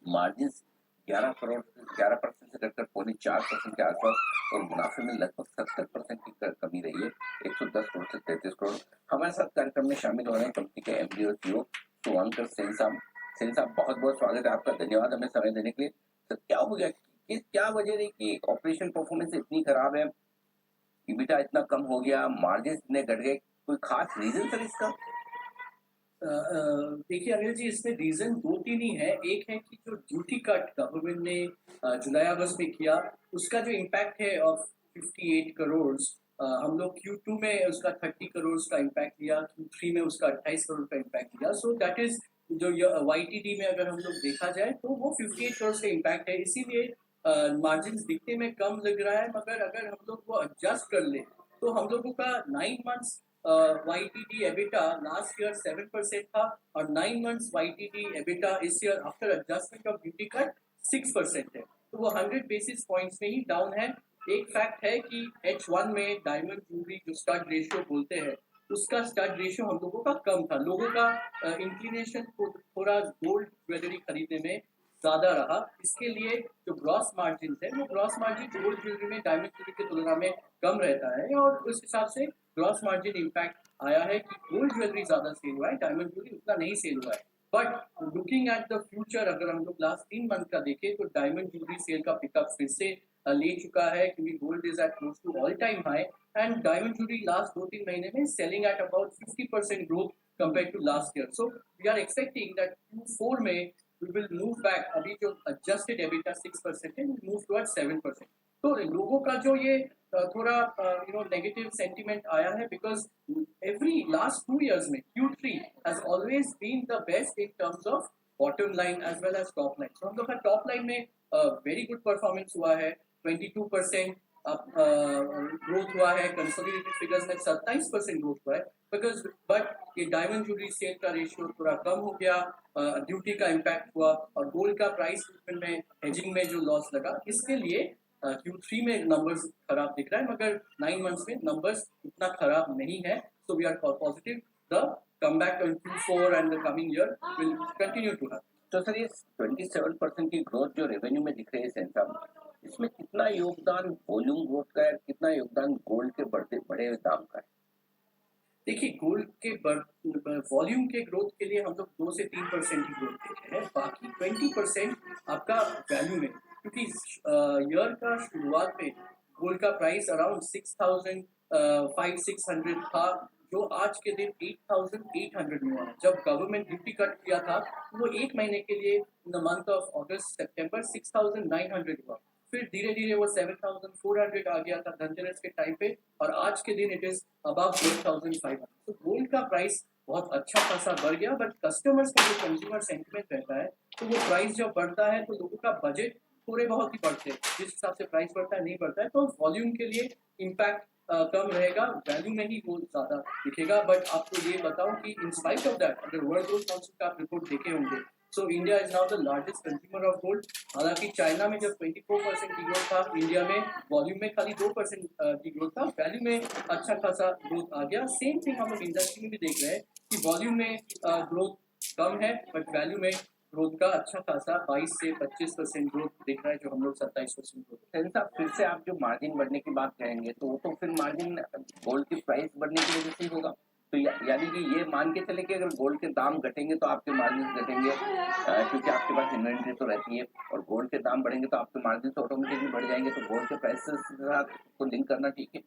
मार्जिन 11% से घटकर 4.5% के आसपास, और मुनाफे में लगभग 70% की कमी रही है, 110 करोड़ से 33 करोड़। हमारे साथ कार्यक्रम में शामिल हो रहे हैं कंपनी के एमडी और सीईओ सुवानकर सेन साहब। सेन साहब, बहुत बहुत स्वागत है आपका, धन्यवाद हमें समय देने के लिए। सर, क्या हो गया, क्या वजह रही कि ऑपरेशन परफॉर्मेंस इतनी खराब है, इबिटा इतना कम हो गया, मार्जिन इतने घट गए? कोई खास रीजन सर इसका?
देखिए अनिल जी, इसमें रीजन 2-3 ही है। एक है कि जो ड्यूटी कट गवर्नमेंट ने जुलाई अगस्त में किया, उसका जो इम्पैक्ट है ऑफ 58 करोड़, हम लोग Q2 में उसका 30 करोड़ का इम्पैक्ट लिया, Q3 में उसका 28 करोड़ का इम्पैक्ट लिया। सो दैट इज जो YTD में अगर हम लोग देखा जाए तो वो 58 करोड़ का इम्पैक्ट है, इसीलिए मार्जिन दिखने में कम लग रहा है। मगर अगर हम लोग वो एडजस्ट कर ले तो हम लोगों का 9 months YTD EBITDA last year 7% था, और 9 months YTD EBITDA इस year after adjustment of duty cut 6% है, तो वो 100 basis points में ही डाउन है। एक फैक्ट है कि H1 में डायमंड ज्वेलरी जो स्टड रेशियो बोलते हैं, उसका स्टड रेशियो हम लोगों का कम था। लोगों का इंक्लिनेशन थोड़ा गोल्ड ज्वेलरी खरीदने में ज्यादा रहा, इसके लिए जो ग्रॉस मार्जिन है वो ग्रॉस मार्जिन गोल्ड ज्वेलरी में डायमंड ज्वेलरी की तुलना में कम रहता है, और उस हिसाब से ग्रॉस मार्जिन इम्पैक्ट आया है कि गोल्ड ज्वेलरी ज्यादा सेल हुआ है, डायमंड ज्वेलरी उतना नहीं सेल हुआ है। But looking at the future, अगर हम लोग लास्ट 3 मंथ का देखें तो डायमंड ज्वेलरी सेल का पिकअप फिर से ले चुका है, क्योंकि gold is at close to all time high, and diamond jewellery last 2-3 महीने में selling at about 50% growth compared to last year. So we are expecting that Q4 में we will move back. अभी जो adjusted EBITDA 6% है, we move towards 7%. तो लोगों का जो ये थोड़ा नेगेटिव सेंटिमेंट आया है, बिकॉज एवरी लास्ट 2 years में Q3 has always been the best in terms of bottom line as well as top line. So हम लोग का टॉप लाइन में वेरी गुड परफॉर्मेंस हुआ है, 22% ग्रोथ हुआ है, कंसोलिडेटेड फिगर्स में 27% ग्रोथ हुआ है, बिकॉज बट ये डायमंड ज्वेलरी सेल का रेशियो थोड़ा कम हो गया, ड्यूटी का इम्पैक्ट हुआ, और गोल्ड का प्राइस मूवमेंट में हेजिंग में जो लॉस लगा, इसके लिए Q3 में नंबर्स खराब दिख रहा है, मगर 9 मंथ्स में नंबर्स उतना खराब नहीं है। So we are positive the comeback in Q4 and the coming year will continue to have.
तो सर, ये 27% की ग्रोथ जो रेवेन्यू में दिख रही है सेन साहब, इसमें कितना योगदान वॉल्यूम ग्रोथ का है, कितना योगदान गोल्ड के बड़े दाम का है?
देखिए, गोल्ड के वॉल्यूम के ग्रोथ के लिए हम लोग 2 से 3% की ग्रोथ देखे हैं, बाकी 20% आपका वैल्यू में, क्योंकि ईयर का शुरुआत में गोल्ड का प्राइस अराउंड 6,500-600 था, जो आज के दिन 8,800 में हुआ। जब गवर्नमेंट ड्यूटी कट किया था वो एक महीने के लिए in the month of August September 6,900 हुआ। फिर धीरे धीरे वो 7,400 आ गया था धनतेरस के टाइम पे, और आज के दिन इट इज अबव 8,500। तो गोल्ड का प्राइस बहुत अच्छा खासा बढ़ गया, बट कस्टमर्स का जो कंज्यूमर सेंटिमेंट रहता है, तो वो प्राइस जब बढ़ता है तो लोगों का बजट थोड़े बहुत ही बढ़ते हैं, जिस हिसाब से प्राइस बढ़ता है नहीं बढ़ता है, तो वॉल्यूम के लिए इम्पैक्ट कम रहेगा, वैल्यू में ही वो ज्यादा दिखेगा। बट आपको ये बताऊं कि इन स्पाइट ऑफ दैट, अगर वर्ल्ड गोल्ड काउंसिल का आप रिपोर्ट देखे होंगे, so India is now the largest consumer of gold. हालांकि चाइना में जब 24% की ग्रोथ था, इंडिया में वॉल्यूम में खाली 2% की ग्रोथ था, वैल्यू में अच्छा खासा ग्रोथ आ गया। सेम थिंग हम लोग इंडस्ट्री में भी देख रहे हैं कि वॉल्यूम में ग्रोथ कम है, बट वैल्यू में ग्रोथ का अच्छा खासा 22 से 25% ग्रोथ दिख रहा है, जो हम लोग 27% ग्रोथ।
सेन साहब, फिर से आप जो मार्जिन बढ़ने की बात कहेंगे तो वो तो फिर मार्जिन गोल्ड की प्राइस बढ़ने की वजह से ही होगा। तो यानी कि ये मान के चले कि अगर गोल्ड के दाम घटेंगे तो आपके मार्जिन घटेंगे, क्योंकि आपके पास इन्वेंट्री तो रहती है, और गोल्ड के दाम बढ़ेंगे तो आपके मार्जिन तो ऑटोमेटिकली बढ़ जाएंगे। तो गोल्ड के प्राइसेस के साथ को लिंक करना ठीक है?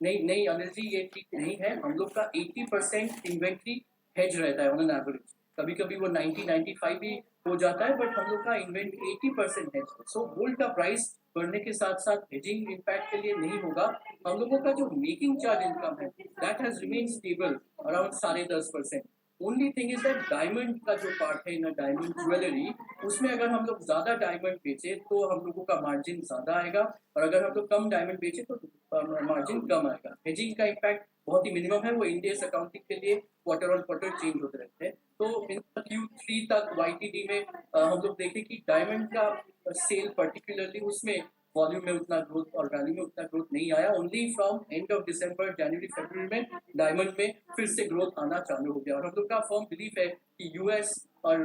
नहीं नहीं अनिल जी, ये ठीक नहीं है। हम लोग का 80% इन्वेंट्री हेज रहता है ऑन एन एवरेज, कभी कभी वो 90-95 भी हो जाता है, बट हम लोग का इन्वेंट्री 80% हेज है। सो गोल्ड का प्राइस बढ़ने के साथ साथ हेजिंग इम्पैक्ट के लिए नहीं होगा। हम लोगों का जो मेकिंग चार्ज इनकम है, that has remain stable around 10.5%। Only thing is that diamond का जो पार्ट है ना, डायमंड ज्वेलरी, उसमें अगर हम लोग ज्यादा डायमंड बेचे तो हम लोगों का मार्जिन ज्यादा आएगा, और अगर हम लोग कम डायमंड बेचे तो मार्जिन कम आएगा। हेजिंग का इम्पैक्ट बहुत ही मिनिमम है, वो इंडियस अकाउंटिंग के लिए क्वार्टर ऑन क्वार्टर चेंज होते रहते हैं। तो इन Q3 तक YTD में हम लोग देखें कि डायमंड का सेल पर्टिकुलरली उसमें वॉल्यूम में उतना ग्रोथ और वैल्यू में उतना ग्रोथ नहीं आया। Only from end of December, January, February में डायमंड में फिर से ग्रोथ आना चालू हो गया। और हम लोग का फर्म बिलीफ है कि यूएस और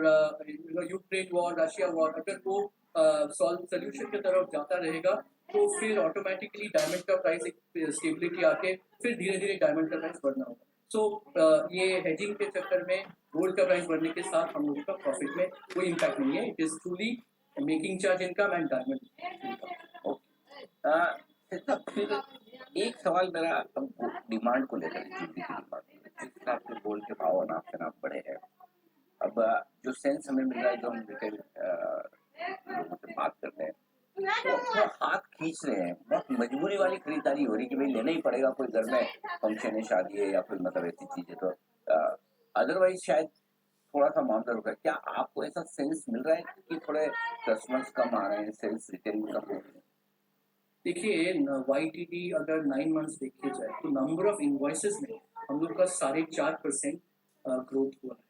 यूक्रेन वॉर, रशिया वॉर, अगर वो सोल्यूशन की तरफ जाता रहेगा तो फिर ऑटोमेटिकली डायमंड का प्राइस एक स्टेबिलिटी आके फिर धीरे धीरे डायमंड का प्राइस बढ़ना होगा। सो ये हेजिंग के चक्कर में गोल्ड का प्राइस बढ़ने के साथ हम लोगों का प्रॉफिट में कोई इम्पैक्ट नहीं है। It is truly making charge income and diamond.
फिर एक सवाल मेरा डिमांड को लेकर, ज्वेलरी की डिमांड, जिस हिसाब से गोल्ड के भाव अनाप शनाप बढ़े हैं, अब जो सेंस हमें मिल रहा है, जो हम रिटेल लोगों से बात करते हैं, तो थोड़ा हाथ खींच रहे हैं, बहुत मजबूरी वाली खरीदारी हो रही है कि भाई लेना ही पड़ेगा, कोई घर में फंक्शन है, शादी है, या फिर मतलब ऐसी चीज है, तो अदरवाइज शायद थोड़ा सा मामला रुका है। क्या आपको ऐसा सेंस मिल रहा है कि थोड़े कस्टमर्स कम आ रहे हैं, सेल्स रिटेल में कम हो रही है?
देखिए, YTD अगर 9 मंथ्स देखे जाए तो नंबर ऑफ इनवॉइसेस में हम लोग का 4.5% ग्रोथ हुआ है।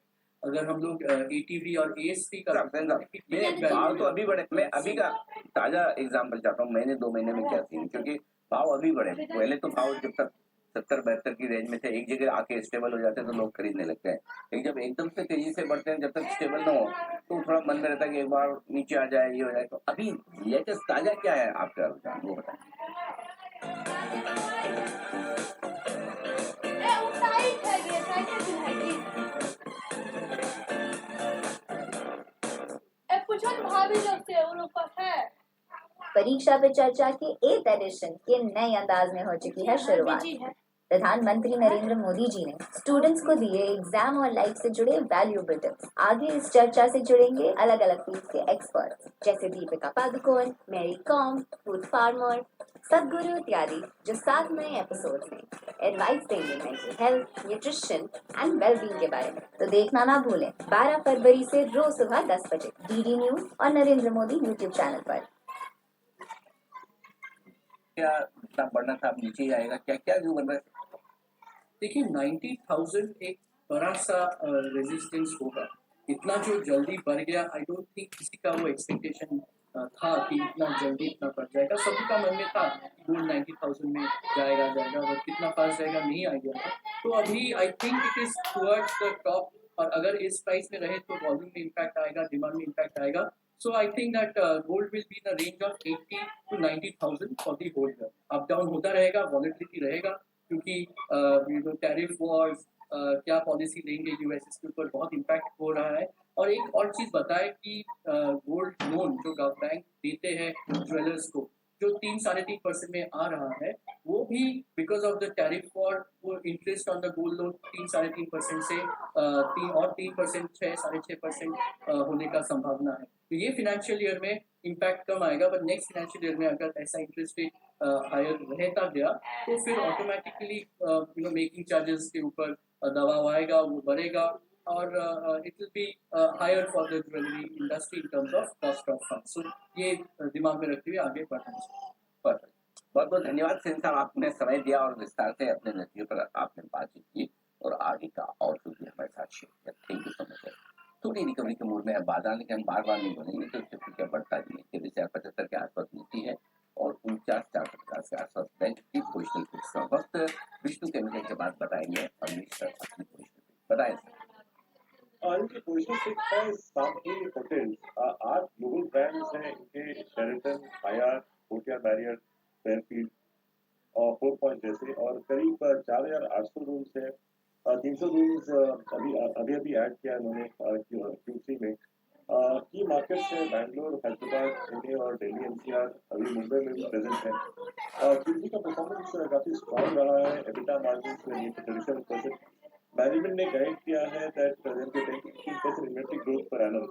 अगर हम लोग ATV और ASP का
भाव तो अभी बढ़े। मैं अभी का ताजा एग्जांपल चाहता हूँ, महीने 2 महीने में क्या सीन, क्योंकि भाव अभी बढ़े। पहले तो भाव जब तक 70-72 की रेंज में थे, एक जगह आके स्टेबल हो जाते हैं तो लोग खरीदने लगते हैं। लेकिन जब एकदम से तेजी से बढ़ते हैं, जब तक स्टेबल ना हो तो थोड़ा मन में रहता है कि एक बार नीचे आ जाए, ये हो जाए। तो अभी लेटेस्ट ताजा क्या है आपका रुझान, वो बताएं।
परीक्षा पे चर्चा के 8th एडिशन के नए अंदाज में हो चुकी है शुरुआत। प्रधानमंत्री नरेंद्र मोदी जी ने स्टूडेंट्स को दिए एग्जाम और लाइफ से जुड़े वैल्यूएबल टिप्स। आगे इस चर्चा से जुड़ेंगे अलग अलग फील्ड के एक्सपर्ट्स जैसे दीपिका पादुकोण, मैरी कॉम, फूड फार्मर, सदगुरु इत्यादि, जो 7 नए एपिसोड में एडवाइस देंगे mental health, nutrition and wellbeing के बारे में। तो देखना ना भूलें 12 फरवरी से रोज सुबह 10 बजे DD न्यूज और नरेंद्र मोदी यूट्यूब चैनल पर।
क्या इतना बढ़ना था, अब नीचे ही आएगा? क्या क्या व्यू बन रहा है?
देखिए, 90,000 एक बड़ा सा रेजिस्टेंस होगा। इतना जो जल्दी बढ़ गया, आई डोंट थिंक किसी का वो एक्सपेक्टेशन था कि इतना जल्दी इतना बढ़ जाएगा। सभी का मन में था कि गोल्ड 90,000 में जाएगा, और कितना पास जाएगा नहीं आइडिया था। तो अभी I think it is towards the top, और अगर इस प्राइस में रहे तो वॉल्यूम में इम्पैक्ट आएगा, डिमांड में इम्पैक्ट आएगा। So I think that gold will be in the range of 80 to 90,000 for the whole year. Up down होता रहेगा, वॉलेटिलिटी रहेगा, क्योंकि टैरिफ वॉर्स, क्या पॉलिसी लेंगे यूएस, इसके ऊपर बहुत इम्पैक्ट हो रहा है। और एक और चीज़ बताएं कि गोल्ड लोन जो बैंक देते हैं ज्वेलर्स को, जो 3-3.5% में आ रहा है, वो भी because of the tariff war, वो interest on the gold loan 3-3.5% से 3% 6-6.5% होने का संभावना है। तो ये फाइनेंशियल ईयर में इम्पैक्ट कम आएगा, बट नेक्स्ट फाइनेंशियल ईयर में अगर ऐसा इंटरेस्ट रेट हायर रहता गया तो फिर ऑटोमेटिकली मेकिंग चार्जेस के ऊपर दबाव आएगा, वो बढ़ेगा और it will be higher for the jewellery industry in terms of cost of fund. So ये दिमाग में रखते हुए आगे बढ़ना चाहिए।
परफेक्ट, बहुत बहुत धन्यवाद सेन साहब, आपने समय दिया और विस्तार से अपने नजरिए पर आपने बातचीत की और आगे का आउटलुक भी हमारे साथ शेयर किया। Thank you so much. थोड़ी रिकवरी के मूड में अब बाजार, लेकिन हम बार बार नहीं बोलेंगे तो इससे क्या बढ़ता नहीं है। 23,75 के आसपास मिलती है और 49,450 के आसपास बैंक की पोजिशनल फिक्स का वक्त। विष्णु केमिकल के बाद बताएंगे अगली अपनी पोजिशनल बताएं।
इनकी पोजिशन फिक्स है सामने होटल्स। 8 ग्लोबल ब्रांड्स हैं इनके, शेरेटन, हायात, कोटिया मैरियट, फेयरफील्ड और 4 पॉइंट जैसे, और करीब 4,800 रूम्स है। 300 रूम्स अभी ऐड किया इन्होंने Q3 में। की मार्केट्स है बैंगलोर, हैदराबाद, पुणे और दिल्ली एनसीआर, अभी मुंबई में भी प्रेजेंट है। Q3 का परफॉर्मेंस काफी स्ट्रॉन्ग रहा है। एबिटा मार्जिन में 37%। मैनेजमेंट ने गाइड किया है that there will be 10% inventory growth per annum,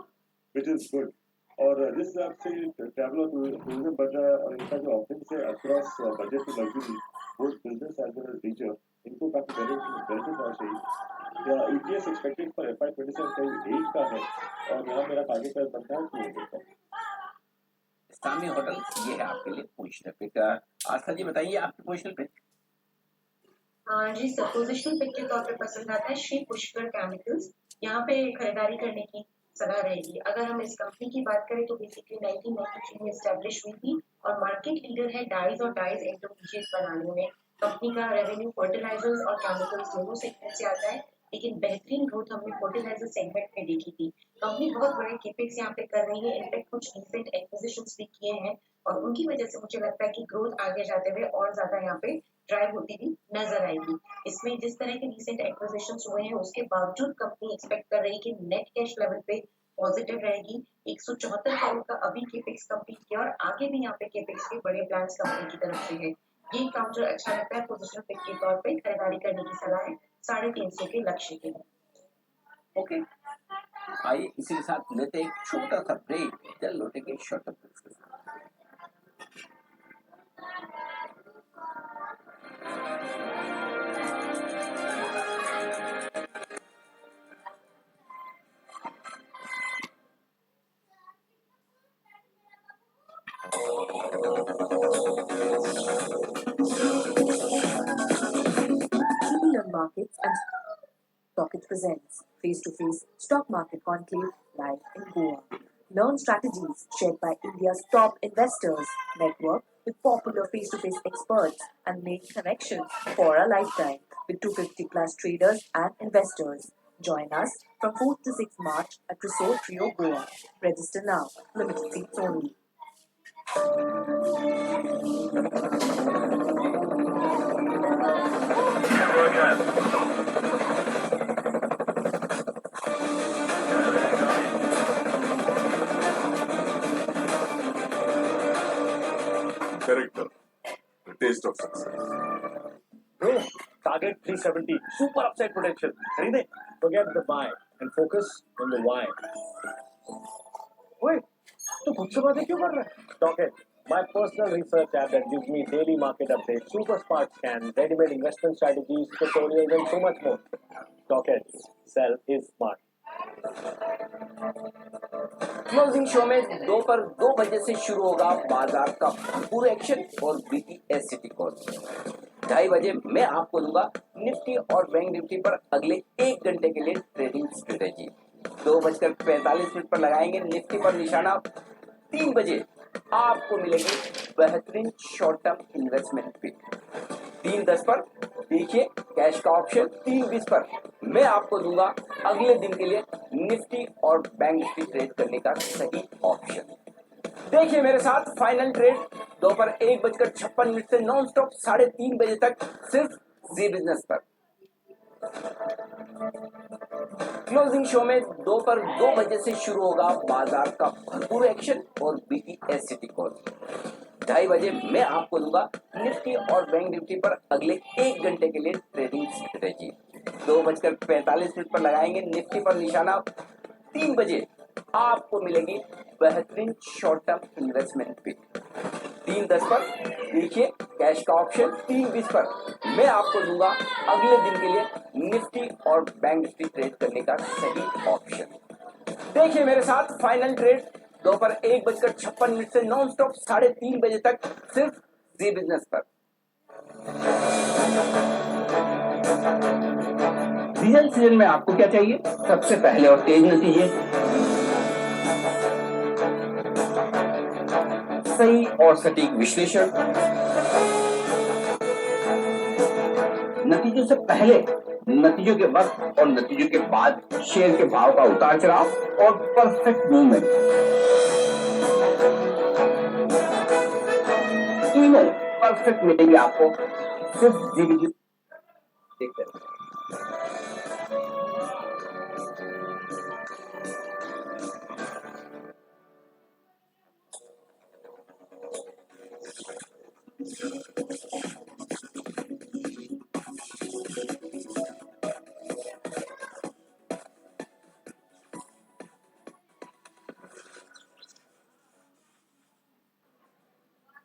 which is good. और जिस हिसाब से ट्रैवल और टूरिज्म बढ़ रहा है और इनका जो ऑफरिंग्स है across budget to luxury, both business as well as leisure, इनको काफी बेनिफिट होना चाहिए। ईपीएस एक्सपेक्टेड फॉर FY27 करीब 8 का है और यहाँ मेरा टारगेट है बनता है 2 का।
इस्लामी होटल ये है आपके लिए पोजिशनल पिक। आस्था जी बताइए आपकी पोजिशनल पिक।
जी सर, पोजिशनल पिक के तौर पे पसंद आता है श्री पुष्कर केमिकल्स। यहाँ पे खरीदारी करने की सलाह रहेगी। अगर हम इस कंपनी की बात करें तो बेसिकली 1993 में एस्टेब्लिश हुई थी और मार्केट लीडर है डाइज और डाइज इंटरमीडिएट बनाने में। कंपनी का रेवेन्यू फर्टिलाइजर्स और केमिकल्स दोनों सेगमेंट से आता है, लेकिन बेहतरीन ग्रोथ हमने फर्टिलाइजर सेगमेंट में देखी थी। कंपनी बहुत बड़े केपेक्स यहाँ पे कर रही है, इनफैक्ट कुछ रिसेंट एक्विजिशंस भी किए हैं और उनकी वजह से मुझे लगता है कि ग्रोथ आगे जाते हुए और ज्यादा यहाँ पे ड्राइव होती हुई नजर आएगी। इसमें जिस तरह के रिसेंट एक्विजिशंस हुए हैं उसके बावजूद कंपनी एक्सपेक्ट कर रही है कि नेट कैश लेवल पे पॉजिटिव रहेगी। 174 करोड़ का अभी केपेक्स कंप्लीट किया और आगे भी यहाँ पे केपेक्स के बड़े प्लान्स कंपनी की तरफ से है। ये काउंटर अच्छा लगता है, पोजिशनल पिक के तौर पे खरीदारी करने की सलाह है 350 के लक्ष्य के लिए।
ओके, आइए इसी के साथ लेते हैं एक छोटा सा ब्रेक, जल्द लौटेंगे शॉर्ट टर्म के साथ।
Markets and Stockage presents face-to-face stock market conclave live in Goa. Learn strategies shared by India's top investors, network with popular face-to-face experts, and make connections for a lifetime with 250 plus traders and investors. Join us from 4th to 6th March at Resort Rio Goa. Register now. Limited seats only.
Character, the taste of success.
Bro, target 370, super upside potential. खरीदे? Forget the buy and focus on the why. Wait, तू खुद से बातें क्यों कर रहा है? Stockage, my personal research app that gives me daily market updates, super smart scan, ready-made investment strategies, tutorials and so much more. Stockage, sell is smart.
Closing show में दोपहर 2 बजे से शुरू होगा बाजार का भरपूर एक्शन और BTS सिटी कॉल। 2:30 बजे मैं आपको दूंगा निफ्टी और बैंक निफ्टी पर अगले 1 घंटे के लिए ट्रेडिंग स्ट्रेटेजी। 2:45 पर लगाएंगे निफ्टी पर निशाना। 3 बजे आपको मिलेगी बेहतरीन शॉर्ट टर्म इन्वेस्टमेंट पिक। 3:10 पर देखिए कैश का ऑप्शन। 3:20 पर मैं आपको दूंगा अगले दिन के लिए निफ्टी और बैंक निफ्टी ट्रेड करने का सही ऑप्शन। देखिए मेरे साथ फाइनल ट्रेड दोपहर 1:56 से नॉन स्टॉप 3:30 बजे तक सिर्फ जी बिजनेस पर। क्लोजिंग शो में दोपहर 2 बजे से शुरू होगा बाजार का भरपूर एक्शन और BES सिटी कॉल। 2:30 बजे मैं आपको दूंगा निफ्टी और बैंक निफ्टी पर अगले 1 घंटे के लिए ट्रेडिंग स्ट्रेटेजी। 2:45 पर लगाएंगे निफ्टी पर निशाना। 3 बजे आपको मिलेगी बेहतरीन शॉर्ट टर्म इन्वेस्टमेंट पिक। 3:10 पर देखिए कैश का ऑप्शन। 3:20 पर मैं आपको दूंगा अगले दिन के लिए निफ्टी और बैंक निफ्टी ट्रेड करने का सही ऑप्शन। देखिए मेरे साथ फाइनल ट्रेड दोपहर 1:56 से नॉन स्टॉप 3:30 तक सिर्फ जी बिजनेस पर। सीजन में आपको क्या चाहिए? सबसे पहले और तेज नतीजे, सही और सटीक विश्लेषण, नतीजों से पहले, नतीजों के वक्त और नतीजों के बाद शेयर के भाव का उतार चढ़ाव और परफेक्ट मूवमेंट, तीनों परफेक्ट मिलेंगे आपको सिर्फ जीबीजी देखते रहिए।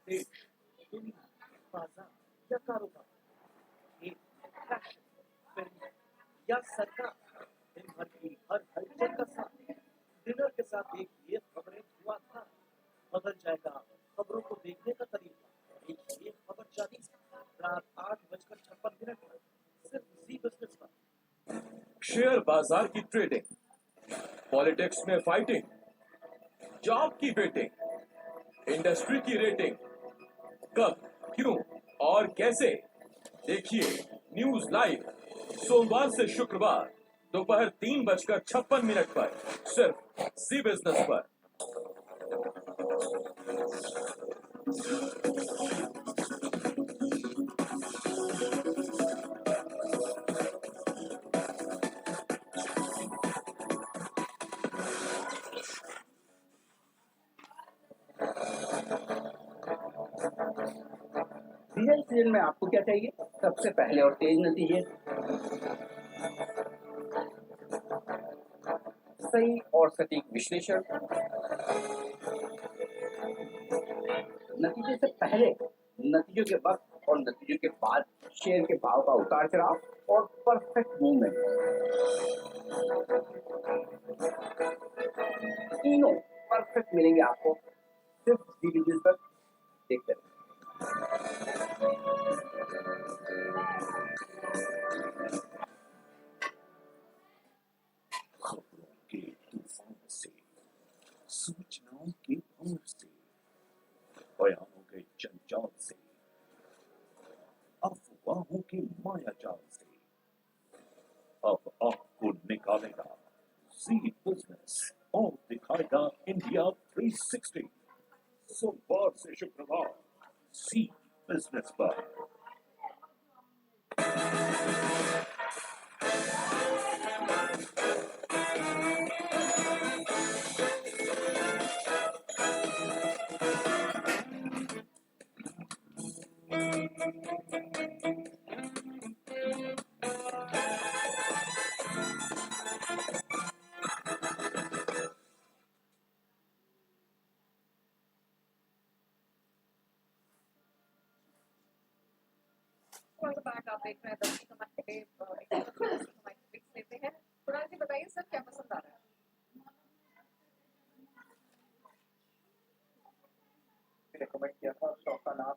देश, दुनिया, बाजार या कारोबार, एक फैशन, फिल्म या सरकार, दिन भर की हर हलचल का साथ डिनर के साथ देखिए खबरें हुआ था। बदल जाएगा खबरों को देखने का तरीका। देखिए खबर जारी रात 8:56 पर सिर्फ जी बिजनेस पर।
शेयर बाजार की ट्रेडिंग, पॉलिटिक्स में फाइटिंग, जॉब की वेटिंग, इंडस्ट्री की रेटिंग, कब, क्यों और कैसे, देखिए न्यूज लाइव सोमवार से शुक्रवार दोपहर 3:56 पर सिर्फ जी बिजनेस पर।
सीजन में आपको क्या चाहिए? सबसे पहले और तेज नतीजे, सही और सटीक विश्लेषण, नतीजे से पहले, नतीजों के वक्त और नतीजों के बाद शेयर के भाव का उतार चढ़ाव और परफेक्ट मूवमेंट, तीनों परफेक्ट मिलेंगे आपको सिर्फ जीबीजी पर देखते रहिए।
खबरों के तूफान से, सूचनाओं के भंवर से, बयानों के जंजाल से, अफवाहों के मायाजाल से अब आपको निकालेगा जी बिजनेस और दिखाएगा इंडिया 360। सोमवार से शुक्रवार जी बिजनेस पर।
Welcome back, आप देख रहे हैं दर्शक हमारे पिक्स लेते हैं। कुणाल जी बताइए सर क्या पसंद आ रहा है?
रेकमेंड किया था स्टॉक का नाम,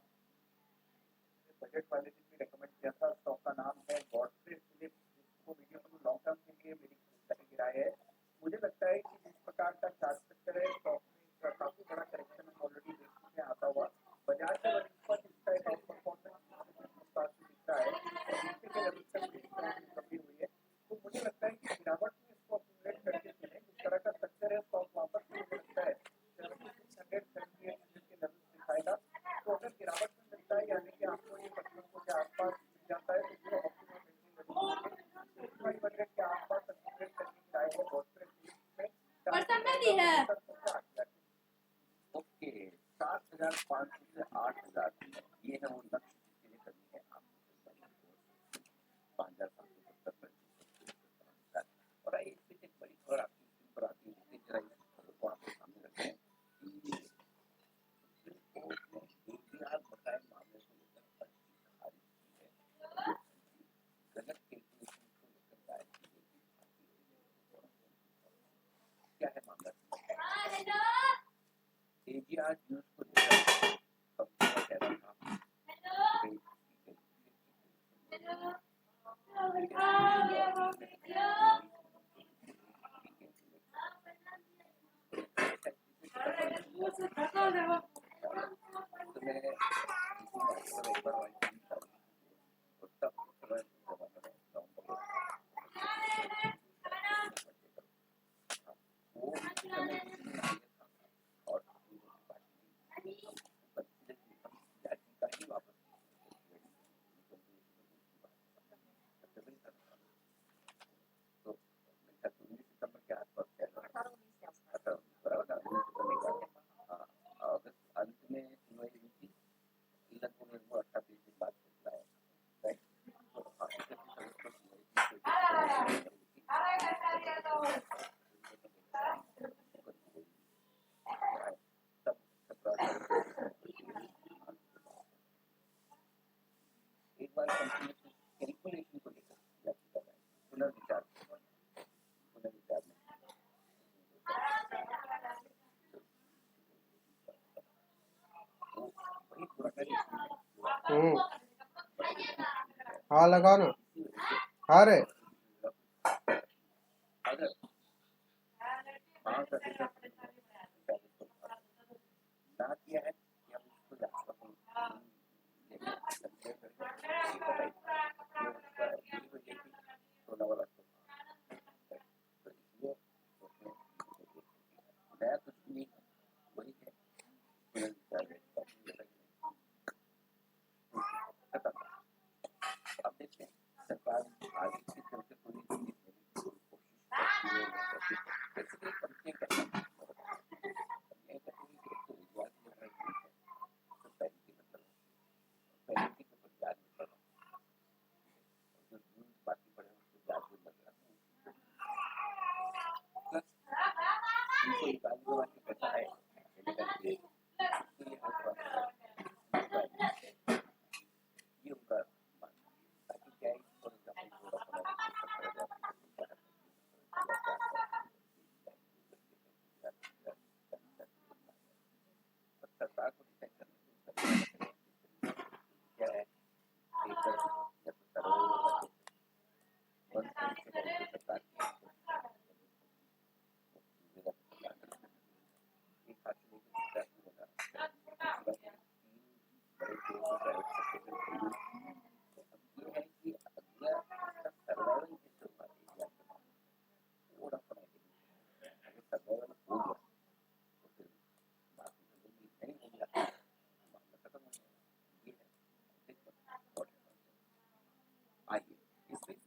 बजट वाले दिन भी रेकमेंड किया था स्टॉक का नाम है गॉडफ्रे फिलिप्स, जिसको मीडियम टू लॉन्ग टर्म के लिए मेरी राय है। मुझे लगता है कि जिस प्रकार का चार्ट स्ट्रक्चर है स्टॉक में काफी बड़ा करेक्शन हम ऑलरेडी देखने में आता हुआ। बाजार का पर इस टाइप ऑफ परफॉर्मेंस दिख रहा है, नीचे के लेवल तक कमी हुई है, तो मुझे लगता है कि गिरावट में इसको अपग्रेड करके चले। जिस तरह का स्ट्रक्चर है स्टॉक वापस मुझे लगता है 7678 के लेवल दिखाएगा। तो अगर गिरावट में मिलता है यानी कि आपको ये 5500 के आसपास मिल जाता है तो पूरा ऑप्टिमम के आसपास अपग्रेड
ओके 7,500 से 8,000 ये है वो लक्ष्य जिसके लिए करनी है आपको 5,770 और आइए इस एक बड़ी खबर आपकी स्क्रीन पर आती है जिससे जरा इस खबर को आपके सामने रखते हैं कि सुप्रीम कोर्ट ने AGR बकाया मामले को लेकर अर्जी खारिज की है गलत कैलकुलेशन को लेकर दायर की गई क्या है मामला AGR न्यूज को लेकर कंपनी का कहना था कि एक बार कंपनी कैलकुलेशन को लेकर याचिका है पुनर्विचार में वही पुराना
हाँ लगाओ ना हाँ रे
अगर 5% ना किया है या उसको याचिका को नया कुछ नहीं वही है पुनर्विचार अब देखते हैं सरकार आगे की तरफ से पूरी कोशिश करती है कंपनियां करती है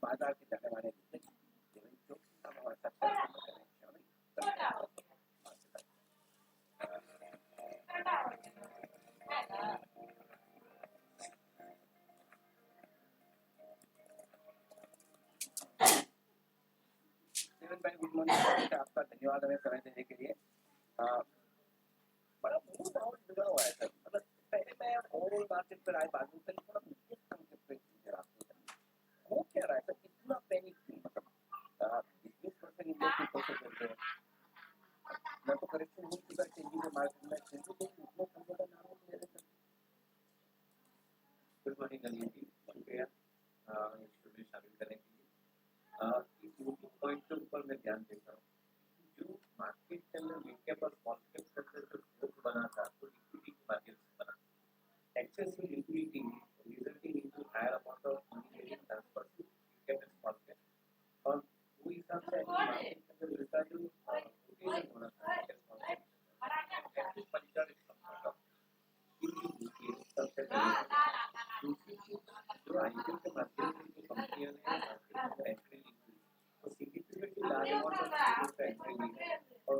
बाजार के जाने वाले हमारे साथ गुड मॉर्निंग आपका धन्यवाद हमें समय देने के लिए बड़ा मूड बहुत जुड़ा हुआ है सर मतलब पहले मैं ओवरऑल मार्केट पर आए बाद में थोड़ा मुश्किल कंसेप्ट पे हो क्या रहा है सर इतना पैनिक क्यों मतलब 20% इंडेक्स ऊपर से चल रहे हैं मैं तो करेक्शन हो चुका है चेंजिंग के मार्केट में फिर भी कोई उतना समझने का नाम नहीं ले रहे सर गुड मॉर्निंग अनिल जी शुक्रिया स्टूडियो शामिल करने के लिए इस पॉइंट के ऊपर मैं ध्यान देता हूँ जो मार्केट के अंदर मिड कैप और स्मॉल कैप सेक्टर जो ग्रोथ बना था तो लिक्विडिटी के माध्यम से बना excessive liquidity resulting into higher amount of money getting transfer to mid cap and small cap और वो हिसाब से मार्केट के अंदर इसका जो रोटेशन होना था स्मॉल कैप एक्टिव परिचार सबसे दूसरी चीज जो आईपीओ के माध्यम से जो कंपनियों ने मार्केट में एंट्री ली तो significantly large amount of shares का एंट्री ली और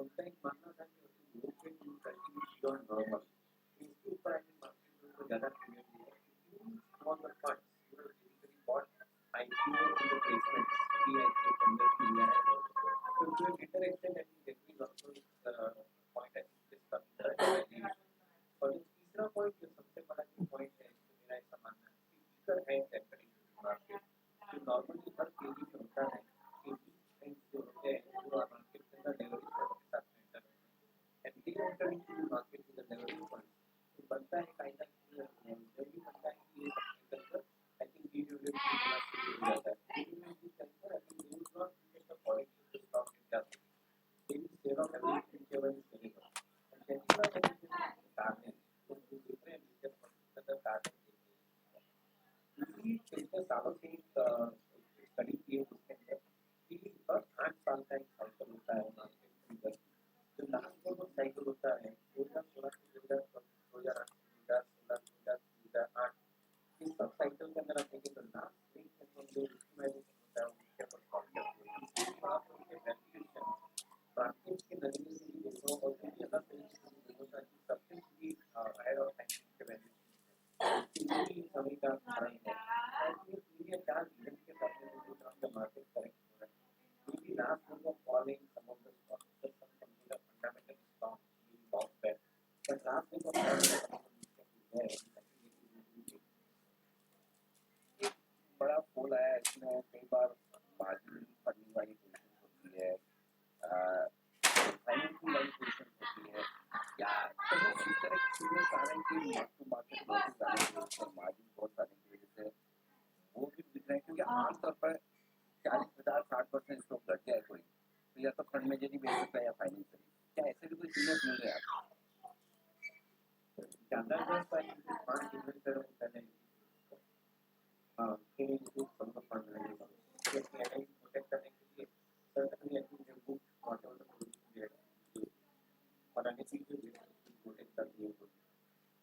नजरिए से ये देखो और फिर ये सब होता है कि सबसे भी हायर ऑफ बैंकिंग के वैल्यू ये समय का कारण है और ये क्या रीजन के साथ में मार्केट करेक्ट हो रहा है क्योंकि last month of falling some of the stocks some company का fundamental strong bounce back but last month of falling
बड़ा फॉल आया है इसमें कई बार मार्जिन फंडिंग वाली पोजीशन होती है फाइनेंसिंग वाली पोजीशन होती है या कहीं इस तरह की चीजें कारण की मार्केट लॉसेस आने की वजह से मार्जिन बहुत आने की वजह से वो भी दिख रहे हैं क्योंकि आमतौर पर 40-50-60% स्टॉक घट जाए कोई तो या तो फंड मैनेजर बेच सकता है या फाइनेंशियल क्या ऐसे भी कोई सीनियर मिल रहे हैं आपको
ज्यादा जो फंड इन्वेस्टर होता है के जो फंड फंड रहेगा के प्रोटेक्ट करने के लिए सर्टेनली आई थिंक वो व्हाट एवर द पोजीशन दे और अन्य चीजें प्रोटेक्ट करती है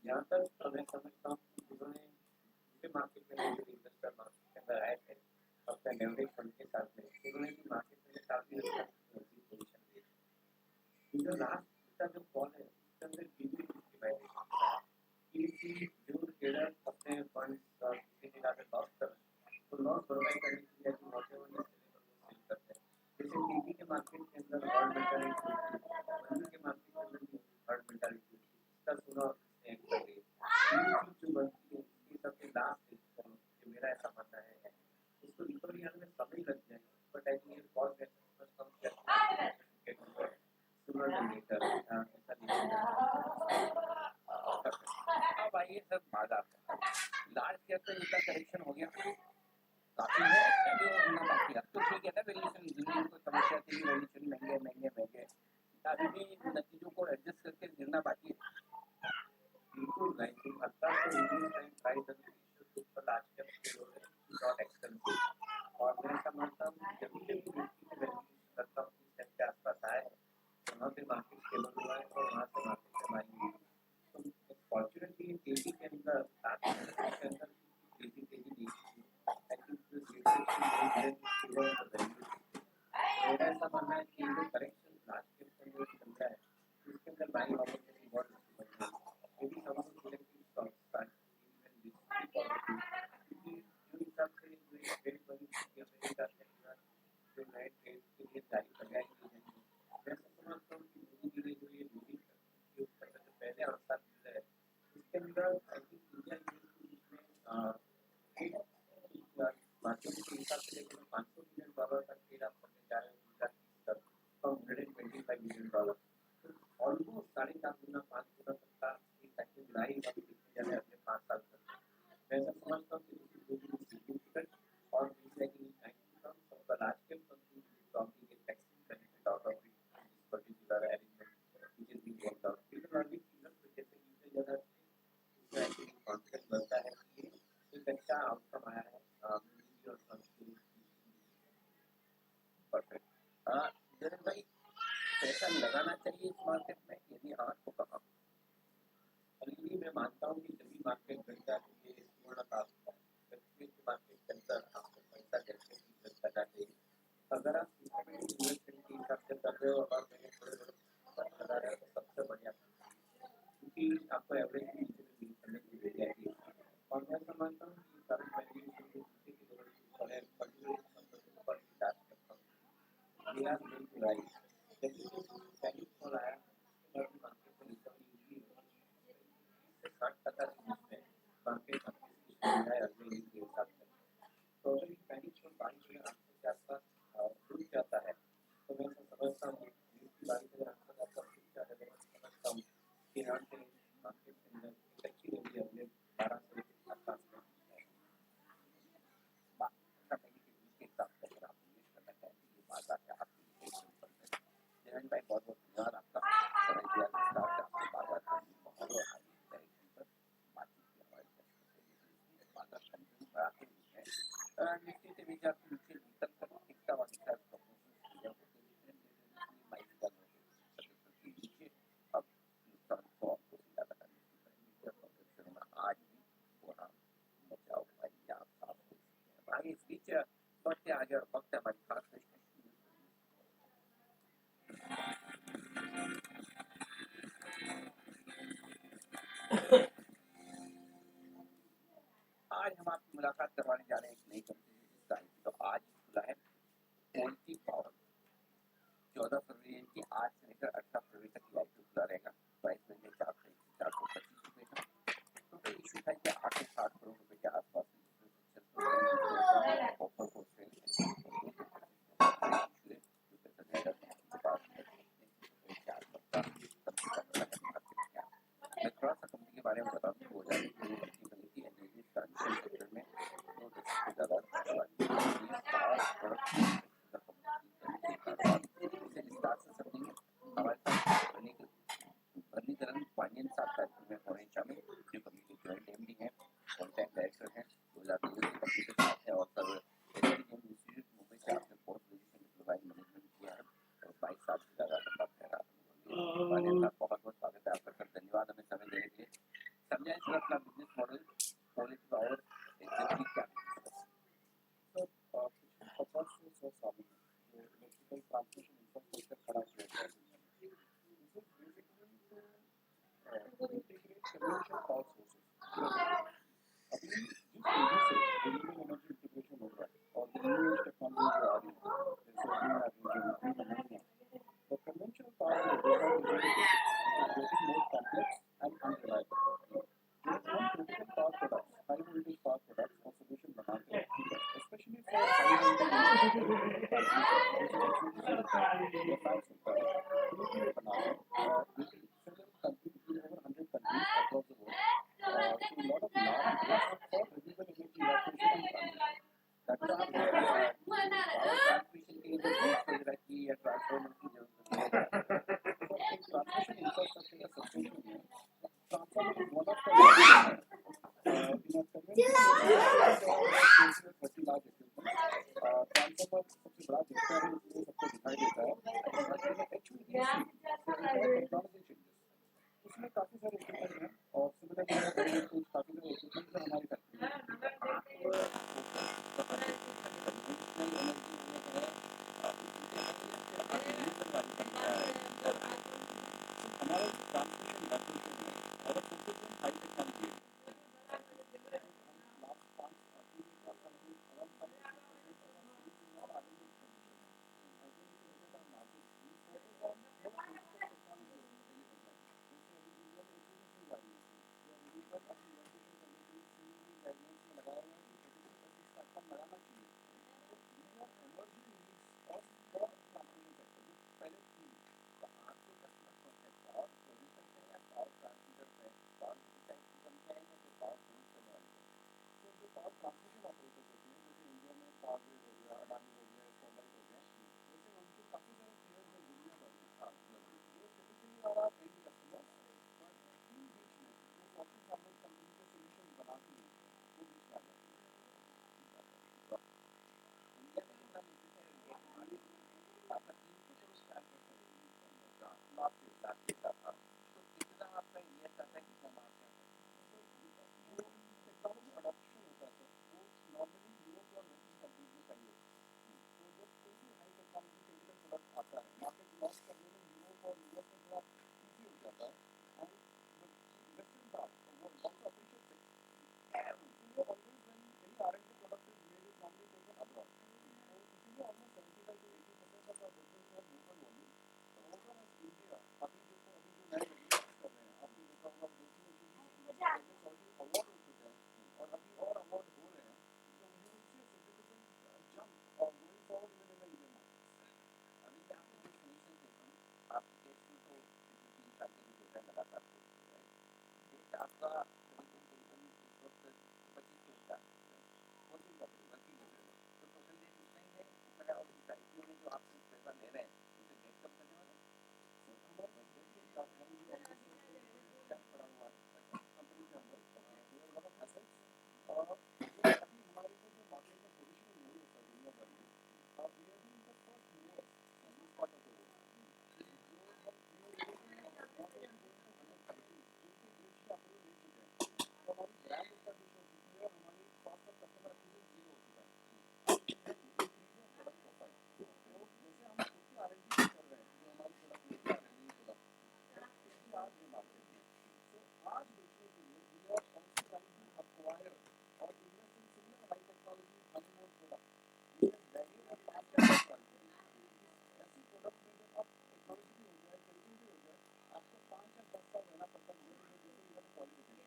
यहाँ तक मैं समझता हूँ कि जिन्होंने दूसरे मार्केट में इन्वेस्टर मार्केट के अंदर आए थे अपने लेवरेज फंड के साथ में उन्होंने भी मार्केट में काफी अच्छा पोजीशन ली जो लास्ट का जो फॉल है उसके अंदर गिनती कि जो ट्रेडर अपने फंड्स किसी भी जगह लॉस कर तो लॉस भरपाई करने के लिए व्हाटएवर सेल करते हैं जैसे टीवी के मार्केट के अंदर हर्ड मेंटालिटी बंदी के मार्केट के अंदर हर्ड मेंटालिटी इसका सुना आपने कर रही है जो बनती है इसके सबसे लास्ट जो मेरा ऐसा मानना है इसको रिकवरी आने में समय लग जाएगा बट आई थिंक ये बहुत बेहतर कम कर सुना लेकर ऐसा
अब आइए सर बाजार लार्ज कैप पे इतना करेक्शन हो गया काफी है अभी और होना बाकी अब तो ठीक है ना वैल्यूएशन जिनकी कोई समस्या थी वैल्यूएशन महंगे महंगे महंगे अभी भी नतीजों को एडजस्ट करके गिरना बाकी है
बिल्कुल नहीं लगता है इंग्लिश टाइम प्राइस पर लार्ज कैप नॉट एक्सपेंसिव और मैं समझता हूँ जब भी निफ्टी की वैल्यू लगता हूँ कि के आसपास आए वहाँ पे मार्केट स्टेबल हुआ है और वहाँ से मार्केट कमाएंगे तो फॉर्चुनेटली तेजी के अंदर के अंदर तेजी नहीं मेरा ऐसा मानना है कि जो करेक्शन लास्ट के अंदर चल रहा है उसके अंदर बाइंग अपॉर्चुनिटी बहुत अच्छी बन रही है यदि हम लोग सिलेक्टिव स्टॉक्स क्योंकि जो हिसाब से जो एक ट्रेड बनी है अमेरिका के अंदर जो नए ट्रेड के लिए जारी लगाई गई है मैं समझता हूँ कि धीरे धीरे जो ये मीटिंग जो पहले अवसर मिल रहा है इसके अंदर आई थिंक इंडिया के मार्केट के हिसाब से लेकर $500 बिलियन का ट्रेड आप करने जा रहे हैं $125 बिलियन ऑलमोस्ट 4.5 गुना 5 गुना तक का एक एक्टिव लाइव अभी देखने जा रहे हैं अगले 5 साल तक मैं ऐसा समझता हूँ कि सिग्निफिकेंट और सबका लार्ज कैप कंपनी प्रॉब्लम के taxing benefit out of this particular arrangement which is being worked out it will be जैसे यूसेज ज़्यादा से कॉन्फिडेंस बढ़ता है कि एक अच्छा आउटकम आया है
परफेक्ट जरन भाई पैसा लगाना चाहिए इस मार्केट में यदि हाँ तो कहाँ
अभी मैं मानता हूँ कि जब भी मार्केट बढ़ता है ये पूर्ण होता है मार्केट के अंदर आपको पैसा कैसे करना चाहिए अगर आप इन्वेस्टमेंट के हिसाब से कर रहे हो और मैंने थोड़े थोड़े लगा रहे हो तो सबसे बढ़िया क्योंकि आपको एवरेज भी नीचे करने की मिल जाएगी और मैं समझता हूँ कि करंट वैल्यू जाता है तो मैं समझता हूँ कि यहाँ से मार्केट के अंदर अच्छी होगी अगले 12 से 17
जरन भाई बहुत बहुत धन्यवाद आपका समय दिया विस्तार से आपके बाजार और बातचीत की बाजार कंपनी बढ़ाते हैं निश्चित ही विचार नीचे निकल कर टिकता हुआ विचार नीचे अब नुकसान को आपको सीधा लगाने की पड़ेगी आज भी वहाँ बचाव भाई आप साफ भाई इस बीच बढ़ते आगे और वक्त हमारी खास 18 फरवरी तक लाइव खुला रहेगा। प्राइस रेंज है 425 रुपए का। टोटल इशू था कि 8 से 7 करोड़ रुपए के आसपास ऑफर को मैं थोड़ा सा कंपनी के बारे में बता दूं। 2000 की बनी थी एनर्जी ट्रांजिशन सेक्टर में 2 दशक से ज्यादा हमारे साथ वर्णीकरण पांडियन साहब कार्यक्रम में हो रहे शामिल, जो कंपनी के जॉइंट एमडी हैं, कॉन्टैक्ट डायरेक्टर हैं, 2002 से कंपनी के साथ है और सर इंस्टीट्यूट मुंबई से आपने post graduation diploma in management किया है और 22 साल से ज्यादा लंबा ठहरा। पांडियन साहब बहुत बहुत स्वागत है आपका सर, धन्यवाद हमें समय देने के लिए। समझाएं सर अपना business model, quality power exactly क्या है?
सर पिछले 50 से 100 साल में जो इलेक्ट्रिकल ट्रांसमिशन इंफ्रास्ट्रक्चर खड़ा किया गया है, this is basically to integrate conventional power sources. अभी जिस तेजी से रिन्यूएबल एनर्जी इंटीग्रेशन हो रहा है और रिन्यूएबल टेक्नोलॉजी जो आ रही है, जैसे अभी आ रही है जो green ammonia, the conventional power is getting more complex and unreliable. हम critical power products, high voltage power products और solution बनाते हैं, especially for high voltage उसमें काफी सारे इक्विपमेंट हैं और सिमिलर काफी सारे इक्विपमेंट हमारी फैक्ट्री में हमारा ट्रांसमिशन इलेक्ट्रिशियन है और focus on high technology last 5 का कंपनी अराउंड 50
लगाना पड़ता है लोगों को, जैसे इवन क्वालिफिकेशन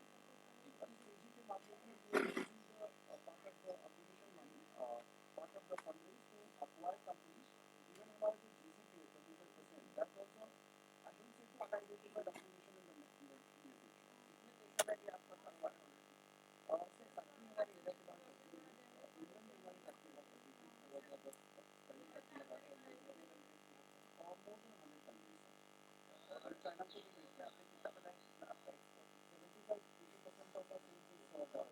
FMCG के मामले में we are using the part of the application money, part of the fundraise to acquire companies. Even हमारा जो GCP है 25%, that's also I don't say to identify acquisition in the next year. इसमें देखा है कि आपका कारोबार और से फैक्ट्री हमारी इंडिया के बाहर करती है, इंडियन में हमारी फैक्ट्री बाहर करती है, अगर मतलब पहली फैक्ट्री लगाते हैं और मोर देन 100 कंट्रीज और चाइना को भी बेचते हैं, आपने कितना बताया कितना आपका export 75-80% of the sales is total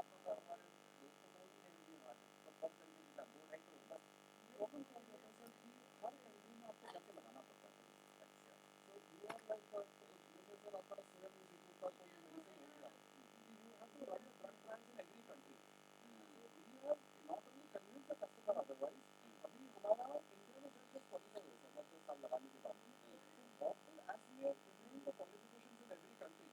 आपका कारोबार है, दोस्तों को भी नहीं मिल रहा है, तो कम करने की बात हो रही है, बस प्रॉब्लम क्या होता है सर कि हर कंट्री में आपको जाके लगाना पड़ता है। अच्छा, तो यू आर लाइक जैसे सर आपका सीरम इंस्टीट्यूट का कोई मेडिसिन हो गया, you have to run drug trials in every country, we have not only convince the customer, otherwise अभी हमारा इंडिया में जस्ट क्वालिफाई हो सकता है 10 साल लगाने के बाद, बहुत as we are reviewing the qualifications in every country,